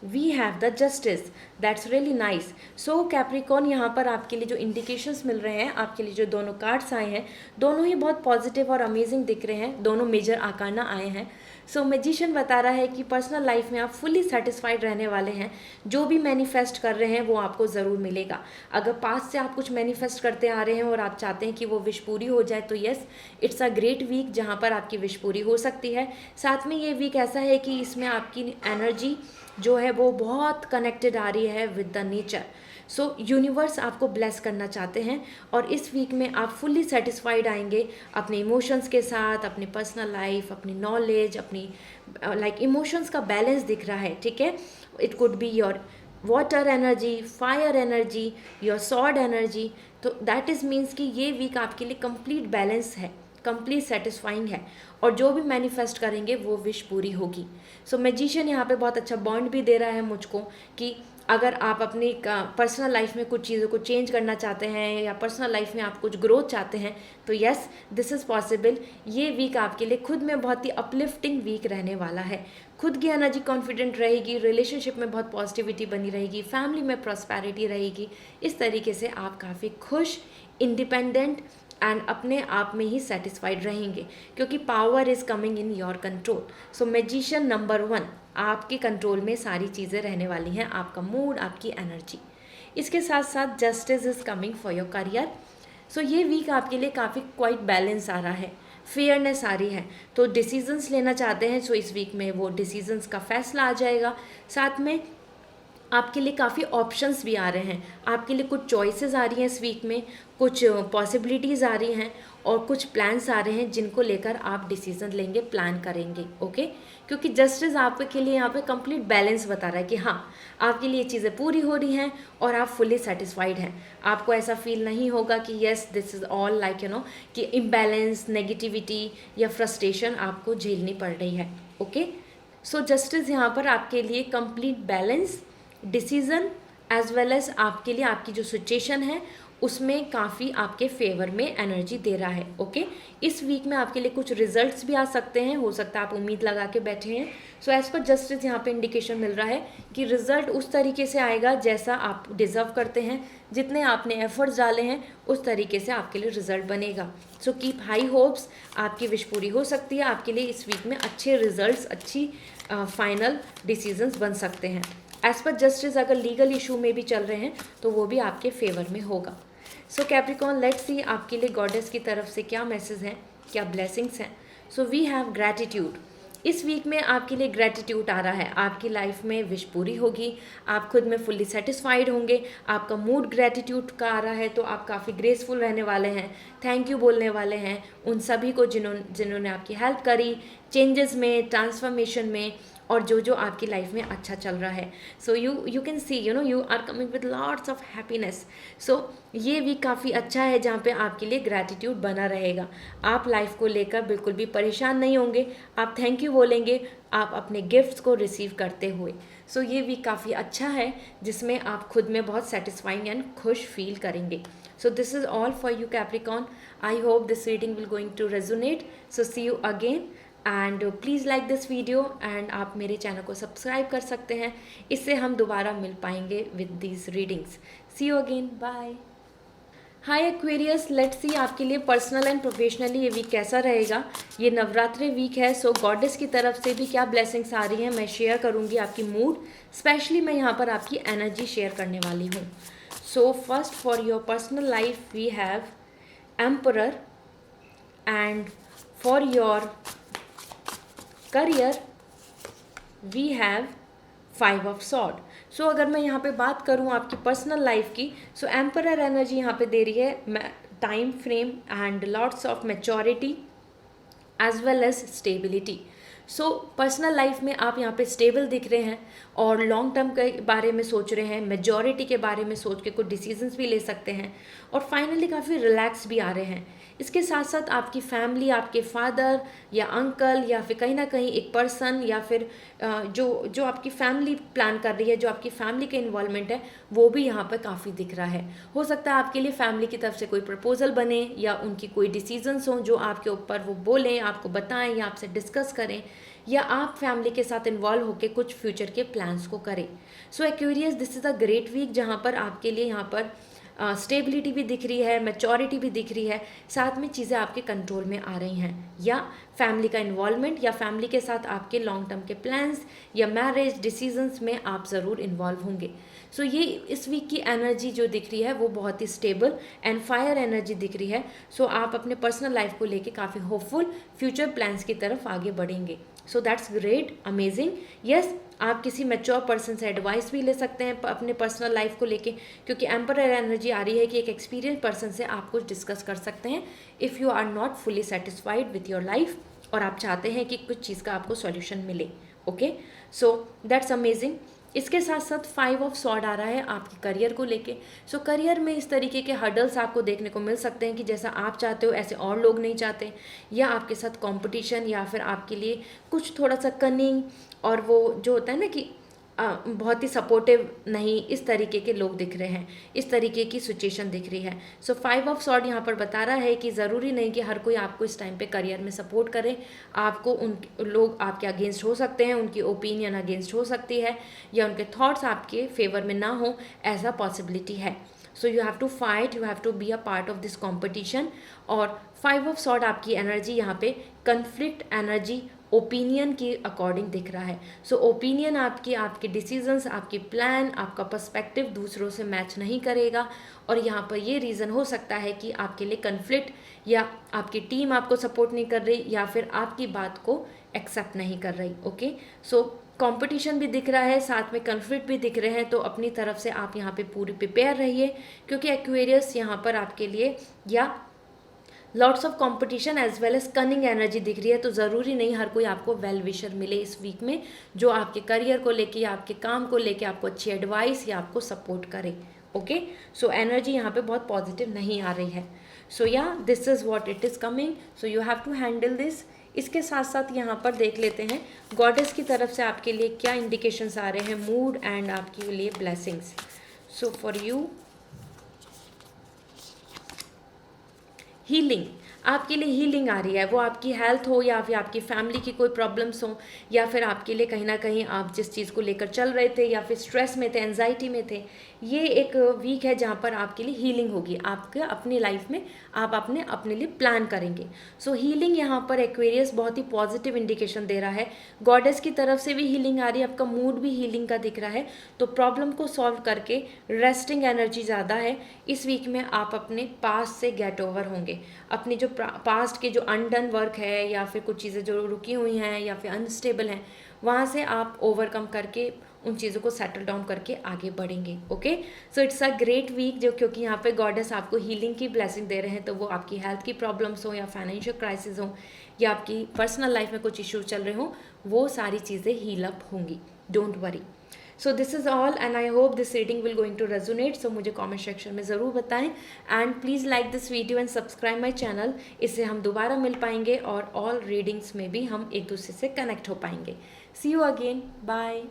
Speaker 1: we have the justice, that's really nice. So Capricorn, यहाँ पर आपके लिए जो इंडिकेशंस मिल रहे हैं, आपके लिए जो दोनों कार्ड्स आए हैं, दोनों ही बहुत पॉजिटिव और अमेजिंग दिख रहे हैं. दोनों मेजर आकाना आए हैं. सो मैजिशियन बता रहा है कि पर्सनल लाइफ में आप फुल्ली सेटिस्फाइड रहने वाले हैं. जो भी मैनिफेस्ट कर रहे हैं वो आपको ज़रूर मिलेगा. अगर पास्ट से आप कुछ मैनिफेस्ट करते आ रहे हैं और आप चाहते हैं कि वो विश पूरी हो जाए, तो yes, it's a great week जहाँ पर आपकी विश पूरी हो सकती है. साथ में ये वीक ऐसा है कि इसमें आपकी एनर्जी जो है वो बहुत कनेक्टेड आ रही है with the nature. So universe आपको ब्लेस करना चाहते हैं और इस वीक में आप फुल्ली सेटिस्फाइड आएंगे अपने इमोशंस के साथ, अपनी पर्सनल लाइफ, अपनी नॉलेज, अपनी लाइक इमोशंस का बैलेंस दिख रहा है. ठीक है, it could be your water energy, fire energy, your sword energy. तो दैट इज़ मीन्स कि ये वीक आपके लिए कंप्लीट बैलेंस है, कंप्लीट सेटिस्फाइंग है, और जो भी मैनिफेस्ट करेंगे वो विश पूरी होगी. सो मैजिशियन यहाँ पे बहुत अच्छा बॉन्ड भी दे रहा है मुझको कि अगर आप अपनी पर्सनल लाइफ में कुछ चीज़ों को चेंज करना चाहते हैं या पर्सनल लाइफ में आप कुछ ग्रोथ चाहते हैं, तो यस, दिस इज़ पॉसिबल. ये वीक आपके लिए खुद में बहुत ही अपलिफ्टिंग वीक रहने वाला है. खुद की एनर्जी कॉन्फिडेंट रहेगी, रिलेशनशिप में बहुत पॉजिटिविटी बनी रहेगी, फैमिली में प्रॉस्पेरिटी रहेगी. इस तरीके से आप काफ़ी खुश, इंडिपेंडेंट एंड अपने आप में ही सेटिस्फाइड रहेंगे, क्योंकि power is coming in your control. So magician number 1, आपके कंट्रोल में सारी चीज़ें रहने वाली हैं, आपका मूड, आपकी एनर्जी. इसके साथ साथ justice is coming for your career. So ये वीक आपके लिए काफ़ी क्वाइट बैलेंस आ रहा है, फेयरनेस आ रही है. तो डिसीजंस लेना चाहते हैं, सो इस वीक में वो डिसीजंस का फैसला आ जाएगा. साथ में आपके लिए काफ़ी ऑप्शंस भी आ रहे हैं, आपके लिए कुछ चॉइसेस आ रही हैं इस वीक में, कुछ पॉसिबिलिटीज़ आ रही हैं और कुछ प्लान्स आ रहे हैं जिनको लेकर आप डिसीजन लेंगे, प्लान करेंगे. ओके, क्योंकि जस्टिस आपके लिए यहाँ पे कंप्लीट बैलेंस बता रहा है कि हाँ, आपके लिए चीज़ें पूरी हो रही हैं और आप फुल्ली सेटिस्फाइड हैं. आपको ऐसा फील नहीं होगा कि yes, this is all like कि इम्बैलेंस, नेगेटिविटी या फ्रस्ट्रेशन आपको झेलनी पड़ रही है. ओके, सो जस्टिस यहाँ पर आपके लिए complete balance, decision as well as आपके लिए आपकी जो सिचुएशन है उसमें काफ़ी आपके फेवर में एनर्जी दे रहा है. ओके, इस वीक में आपके लिए कुछ रिजल्ट्स भी आ सकते हैं, हो सकता है आप उम्मीद लगा के बैठे हैं. सो एज पर जस्टिस यहाँ पे इंडिकेशन मिल रहा है कि रिजल्ट उस तरीके से आएगा जैसा आप डिज़र्व करते हैं, जितने आपने एफर्ट्स डाले हैं उस तरीके से आपके लिए रिजल्ट बनेगा. सो कीप हाई होप्स, आपकी विश पूरी हो सकती है. आपके लिए इस वीक में अच्छे रिजल्ट्स, अच्छी फाइनल डिसीजंस बन सकते हैं. एज पर जस्टिस अगर लीगल इशू में भी चल रहे हैं तो वो भी आपके फेवर में होगा. सो कैप्रिकॉर्न, लेट्स सी आपके लिए गॉडेस की तरफ से क्या मैसेज हैं, क्या ब्लेसिंग्स हैं. So we have gratitude. इस वीक में आपके लिए ग्रैटिट्यूड आ रहा है, आपकी लाइफ में विश पूरी होगी, आप खुद में फुल्ली सेटिस्फाइड होंगे, आपका मूड ग्रैटिट्यूड का आ रहा है, तो आप काफ़ी ग्रेसफुल रहने वाले हैं, थैंक यू बोलने वाले हैं उन सभी को जिन्होंने आपकी हेल्प करी चेंजेस में, ट्रांसफॉर्मेशन में, और जो जो आपकी लाइफ में अच्छा चल रहा है. So you can see you are coming with lots of happiness. So ये वीक काफ़ी अच्छा है जहाँ पे आपके लिए ग्रैटिट्यूड बना रहेगा. आप लाइफ को लेकर बिल्कुल भी परेशान नहीं होंगे, आप थैंक यू बोलेंगे आप अपने गिफ्ट्स को रिसीव करते हुए. सो ये वीक काफ़ी अच्छा है जिसमें आप खुद में बहुत सेटिस्फाइंग एंड खुश फील करेंगे. So this is all for you Capricorn. I hope this reading will going to resonate. So see you again and please like this video and आप मेरे चैनल को सब्सक्राइब कर सकते हैं. इससे हम दोबारा मिल पाएंगे with these readings. See you again, bye. Hi Aquarius, let's see आपके लिए पर्सनल एंड प्रोफेशनली ये वीक कैसा रहेगा. ये नवरात्रि वीक है, सो गॉडेस की तरफ से भी क्या ब्लेसिंग्स आ रही हैं मैं शेयर करूँगी. आपकी मूड, स्पेशली मैं यहाँ पर आपकी एनर्जी शेयर करने वाली हूँ. So first for your personal life we have emperor and for your career we have 5 of sword. So अगर मैं यहाँ पे बात करूँ आपकी पर्सनल लाइफ की, सो एम्परर एनर्जी यहाँ पे दे रही है time frame and lots of maturity as well as stability. So personal life में आप यहाँ पे स्टेबल दिख रहे हैं और लॉन्ग टर्म के बारे में सोच रहे हैं, मेजॉरिटी के बारे में सोच के कुछ डिसीजंस भी ले सकते हैं और फाइनली काफ़ी रिलैक्स भी आ रहे हैं। इसके साथ साथ आपकी फैमिली, आपके फादर या अंकल या फिर कहीं ना कहीं एक पर्सन या फिर जो आपकी फैमिली प्लान कर रही है, जो आपकी फैमिली के इन्वॉल्वमेंट है, वो भी यहाँ पर काफ़ी दिख रहा है। हो सकता है आपके लिए फैमिली की तरफ से कोई प्रपोजल बने या उनकी कोई डिसीजंस हों जो आपके ऊपर वो बोलें, आपको बताएं या आपसे डिस्कस करें, या आप फैमिली के साथ इन्वॉल्व होकर कुछ फ्यूचर के प्लान्स को करें। So Aquarius, this is a great week जहाँ पर आपके लिए यहाँ पर स्टेबिलिटी भी दिख रही है, मैच्योरिटी भी दिख रही है, साथ में चीज़ें आपके कंट्रोल में आ रही हैं, या फैमिली का इन्वॉल्वमेंट या फैमिली के साथ आपके लॉन्ग टर्म के प्लान्स या मैरिज डिसीजंस में आप ज़रूर इन्वॉल्व होंगे। सो ये इस वीक की एनर्जी जो दिख रही है वो बहुत ही स्टेबल एंड फायर एनर्जी दिख रही है। सो आप अपने पर्सनल लाइफ को लेके काफ़ी होपफुल फ्यूचर प्लान्स की तरफ आगे बढ़ेंगे। सो दैट्स ग्रेट, अमेजिंग। यस, आप किसी मैच्योर पर्सन से एडवाइस भी ले सकते हैं अपने पर्सनल लाइफ को लेके, क्योंकि एम्परर एनर्जी आ रही है कि एक एक्सपीरियंस पर्सन से आप कुछ डिस्कस कर सकते हैं if you are not fully satisfied with your life और आप चाहते हैं कि कुछ चीज़ का आपको सॉल्यूशन मिले। Okay, so that's amazing. इसके साथ साथ 5 ऑफ सॉर्ड आ रहा है आपके करियर को लेके। सो करियर में इस तरीके के हर्डल्स आपको देखने को मिल सकते हैं कि जैसा आप चाहते हो ऐसे और लोग नहीं चाहते, या आपके साथ कंपटीशन, या फिर आपके लिए कुछ थोड़ा सा कनिंग और वो जो होता है ना कि बहुत ही सपोर्टिव नहीं, इस तरीके के लोग दिख रहे हैं, इस तरीके की सिचुएशन दिख रही है। सो 5 ऑफ सॉर्ड यहाँ पर बता रहा है कि ज़रूरी नहीं कि हर कोई आपको इस टाइम पे करियर में सपोर्ट करे। आपको उन लोग आपके अगेंस्ट हो सकते हैं, उनकी ओपिनियन अगेंस्ट हो सकती है, या उनके थॉट्स आपके फेवर में ना हो, ऐसा पॉसिबिलिटी है। So you have to fight, you have to be a part of this competition. और 5 ऑफ सॉर्ड आपकी एनर्जी यहाँ पे कन्फ्लिक्ट एनर्जी ओपिनियन के अकॉर्डिंग दिख रहा है। सो ओपिनियन आपके डिसीजंस, आपकी प्लान, आपका पर्सपेक्टिव दूसरों से मैच नहीं करेगा, और यहाँ पर ये रीज़न हो सकता है कि आपके लिए कन्फ्लिक्ट, या आपकी टीम आपको सपोर्ट नहीं कर रही, या फिर आपकी बात को एक्सेप्ट नहीं कर रही। ओके, सो कंपटीशन भी दिख रहा है, साथ में कन्फ्लिक्ट भी दिख रहे हैं, तो अपनी तरफ से आप यहाँ पे पूरी प्रिपेयर रहिए, क्योंकि एक्वेरियस यहाँ पर आपके लिए या lots of competition as well as cunning energy दिख रही है। तो ज़रूरी नहीं हर कोई आपको वेल विशर मिले इस वीक में, जो आपके करियर को लेके या आपके काम को लेके आपको अच्छी एडवाइस या आपको सपोर्ट करे। ओके, सो एनर्जी यहाँ पे बहुत पॉजिटिव नहीं आ रही है। So yeah this is what it is coming, so you have to handle this. इसके साथ साथ यहाँ पर देख लेते हैं गॉडेस की तरफ से आपके लिए क्या इंडिकेशंस आ रहे हैं, मूड एंड आपके लिए blessings. So for you, healing, आपके लिए हीलिंग आ रही है, वो आपकी हेल्थ हो या फिर आपकी फैमिली की कोई प्रॉब्लम्स हो, या फिर आपके लिए कहीं ना कहीं आप जिस चीज़ को लेकर चल रहे थे या फिर स्ट्रेस में थे, एंजाइटी में थे, ये एक वीक है जहाँ पर आपके लिए हीलिंग होगी। आपके अपनी लाइफ में आप अपने लिए प्लान करेंगे। सो हीलिंग यहाँ पर एक्वेरियस बहुत ही पॉजिटिव इंडिकेशन दे रहा है। गॉडेस की तरफ से भी हीलिंग आ रही है, आपका मूड भी हीलिंग का दिख रहा है, तो प्रॉब्लम को सॉल्व करके रेस्टिंग एनर्जी ज़्यादा है। इस वीक में आप अपने पास्ट से गेट ओवर होंगे, अपनी जो पास्ट के जो अनडन वर्क है या फिर कुछ चीज़ें जो रुकी हुई हैं या फिर अनस्टेबल हैं, वहाँ से आप ओवरकम करके उन चीज़ों को सेटल डाउन करके आगे बढ़ेंगे। Okay, so it's a great week, जो क्योंकि यहाँ पे गॉडेस आपको हीलिंग की ब्लेसिंग दे रहे हैं, तो वो आपकी हेल्थ की प्रॉब्लम्स हो या फाइनेंशियल क्राइसिस हो या आपकी पर्सनल लाइफ में कुछ इश्यूज चल रहे हो, वो सारी चीज़ें हील अप होंगी। Don't worry. So this is all and I hope this reading will going to resonate. So मुझे कमेंट सेक्शन में ज़रूर बताएं and please like this video and subscribe my channel. इससे हम दोबारा मिल पाएंगे और ऑल रीडिंग्स में भी हम एक दूसरे से कनेक्ट हो पाएंगे। See you again, bye.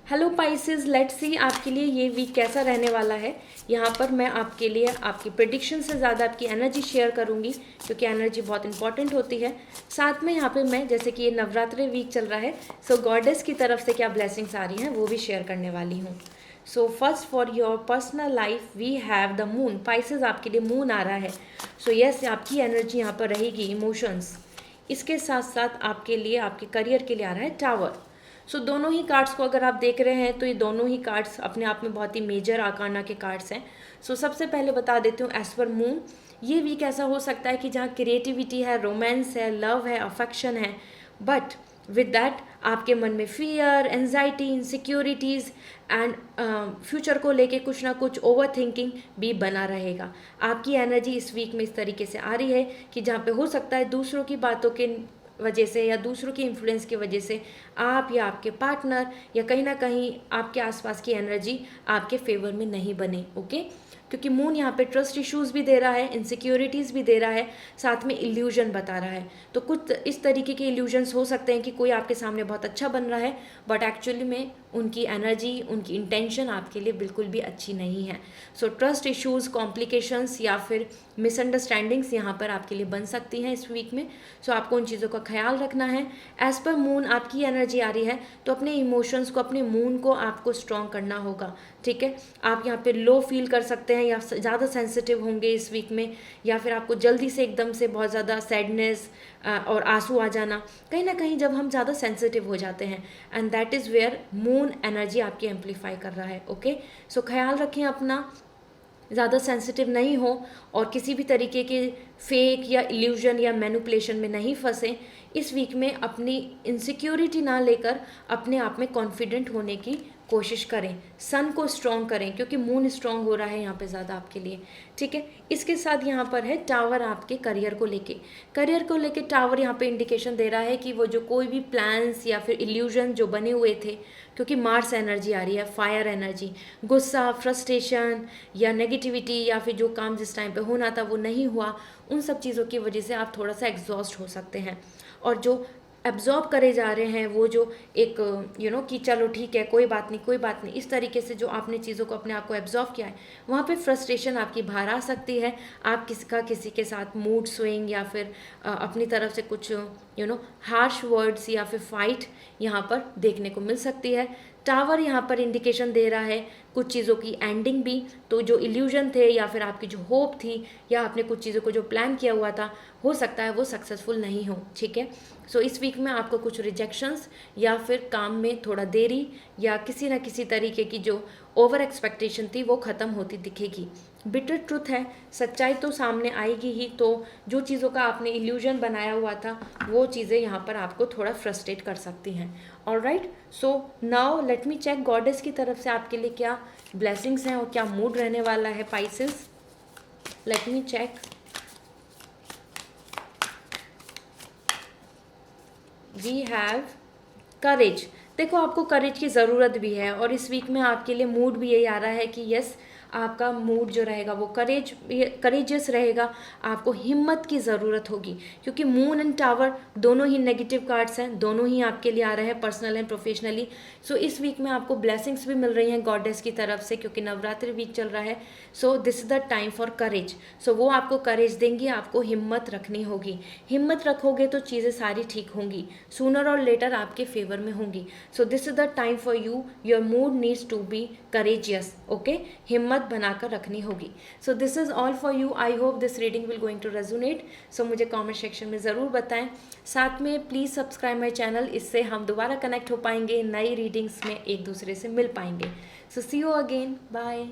Speaker 1: Hello Pisces, let's see आपके लिए ये वीक कैसा रहने वाला है। यहाँ पर मैं आपके लिए आपकी प्रेडिक्शन से ज़्यादा आपकी एनर्जी शेयर करूँगी, क्योंकि एनर्जी बहुत इंपॉर्टेंट होती है। साथ में यहाँ पे मैं, जैसे कि ये नवरात्रि वीक चल रहा है, सो गॉडेस की तरफ से क्या ब्लेसिंग्स आ रही हैं वो भी शेयर करने वाली हूँ। So first for your personal life we have the moon. Pisces, आपके लिए मून आ रहा है। सो यस, आपकी एनर्जी यहाँ पर रहेगी इमोशंस। इसके साथ साथ आपके लिए आपके करियर के लिए आ रहा है टावर। सो दोनों ही कार्ड्स को अगर आप देख रहे हैं तो ये दोनों ही कार्ड्स अपने आप में बहुत ही मेजर आकाना के कार्ड्स हैं। सो सबसे पहले बता देती हूँ, एज पर मून ये वीक ऐसा हो सकता है कि जहाँ क्रिएटिविटी है, रोमांस है, लव है, अफेक्शन है, बट विद दैट आपके मन में fear, anxiety, insecurities and future को लेके कुछ ना कुछ ओवर थिंकिंग भी बना रहेगा। आपकी एनर्जी इस वीक में इस तरीके से आ रही है कि जहाँ पे हो सकता है दूसरों की बातों के वजह से या दूसरों की इन्फ्लुएंस की वजह से आप या आपके पार्टनर या कहीं ना कहीं आपके आसपास की एनर्जी आपके फेवर में नहीं बने। ओके, क्योंकि मून यहाँ पे ट्रस्ट इश्यूज भी दे रहा है, इनसिक्योरिटीज़ भी दे रहा है, साथ में इल्यूजन बता रहा है। तो कुछ इस तरीके के इल्यूजन्स हो सकते हैं कि कोई आपके सामने बहुत अच्छा बन रहा है बट एक्चुअली में उनकी एनर्जी, उनकी इंटेंशन आपके लिए बिल्कुल भी अच्छी नहीं है। सो ट्रस्ट इश्यूज़, कॉम्प्लिकेशंस या फिर मिसअंडरस्टैंडिंग्स यहाँ पर आपके लिए बन सकती हैं इस वीक में। सो आपको उन चीज़ों का ख्याल रखना है। एज़ पर मून आपकी एनर्जी आ रही है तो अपने इमोशंस को, अपने मून को आपको स्ट्रॉन्ग करना होगा। ठीक है, आप यहाँ पे लो फील कर सकते हैं या ज़्यादा सेंसिटिव होंगे इस वीक में, या फिर आपको जल्दी से एकदम से बहुत ज़्यादा सैडनेस और आंसू आ जाना, कहीं ना कहीं जब हम ज़्यादा सेंसिटिव हो जाते हैं, and that is where moon energy आपकी एम्पलीफाई कर रहा है। ओके, सो ख्याल रखें अपना, ज़्यादा सेंसिटिव नहीं हो और किसी भी तरीके के फेक या इल्यूजन या मैनिपुलेशन में नहीं फंसे। इस वीक में अपनी इनसिक्योरिटी ना लेकर अपने आप में कॉन्फिडेंट होने की कोशिश करें, सन को स्ट्रॉन्ग करें क्योंकि मून स्ट्रॉन्ग हो रहा है यहाँ पे ज़्यादा आपके लिए। ठीक है, इसके साथ यहाँ पर है टावर आपके करियर को लेके टावर यहाँ पे इंडिकेशन दे रहा है कि वो जो कोई भी प्लान्स या फिर इल्यूजन जो बने हुए थे, क्योंकि मार्स एनर्जी आ रही है, फायर एनर्जी, गुस्सा, फ्रस्ट्रेशन या नेगेटिविटी या फिर जो काम जिस टाइम पे होना था वो नहीं हुआ, उन सब चीज़ों की वजह से आप थोड़ा सा एग्जॉस्ट हो सकते हैं। और जो एब्जॉर्ब करे जा रहे हैं वो जो एक कि चलो ठीक है, कोई बात नहीं, इस तरीके से जो आपने चीज़ों को अपने आप को एब्जॉर्ब किया है, वहाँ पे फ्रस्ट्रेशन आपकी बाहर आ सकती है। आप किसी के साथ मूड स्विंग या फिर अपनी तरफ से कुछ हार्श वर्ड्स या फिर फाइट यहाँ पर देखने को मिल सकती है। टावर यहाँ पर इंडिकेशन दे रहा है कुछ चीज़ों की एंडिंग भी, तो जो इल्यूजन थे या फिर आपकी जो होप थी या आपने कुछ चीज़ों को जो प्लान किया हुआ था, हो सकता है वो सक्सेसफुल नहीं हो। ठीक है, सो इस वीक में आपको कुछ रिजेक्शंस या फिर काम में थोड़ा देरी या किसी न किसी तरीके की जो ओवर एक्सपेक्टेशन थी वो ख़त्म होती दिखेगी। बिटर ट्रुथ है, सच्चाई तो सामने आएगी ही। तो जो चीज़ों का आपने इल्यूजन बनाया हुआ था वो चीज़ें यहाँ पर आपको थोड़ा फ्रस्ट्रेट कर सकती हैं। Alright, so now let me check goddess की तरफ से आपके लिए क्या ब्लेसिंग्स हैं और क्या मूड रहने वाला है Pisces. Let me check. We have courage. देखो, आपको करेज की ज़रूरत भी है और इस वीक में आपके लिए मूड भी यही आ रहा है कि यस, आपका मूड जो रहेगा वो करेजियस रहेगा। आपको हिम्मत की ज़रूरत होगी क्योंकि मून एंड टावर दोनों ही नेगेटिव कार्ड्स हैं, दोनों ही आपके लिए आ रहे हैं पर्सनल एंड प्रोफेशनली। सो इस वीक में आपको ब्लेसिंग्स भी मिल रही हैं गॉडेस की तरफ से क्योंकि नवरात्रि वीक चल रहा है। So this is the time for courage. So वो आपको करेज देंगी, आपको हिम्मत रखनी होगी। हिम्मत रखोगे तो चीज़ें सारी ठीक होंगी, सूनर और लेटर आपके फेवर में होंगी। So this is the time for you, your mood needs to be courageous. Okay, हिम्मत बनाकर रखनी होगी। So this is all for you. I hope this reading will going to resonate. So मुझे comment section में ज़रूर बताएं। साथ में प्लीज़ सब्सक्राइब माई चैनल, इससे हम दोबारा कनेक्ट हो पाएंगे, नई रीडिंग्स में एक दूसरे से मिल पाएंगे। So see you again, bye.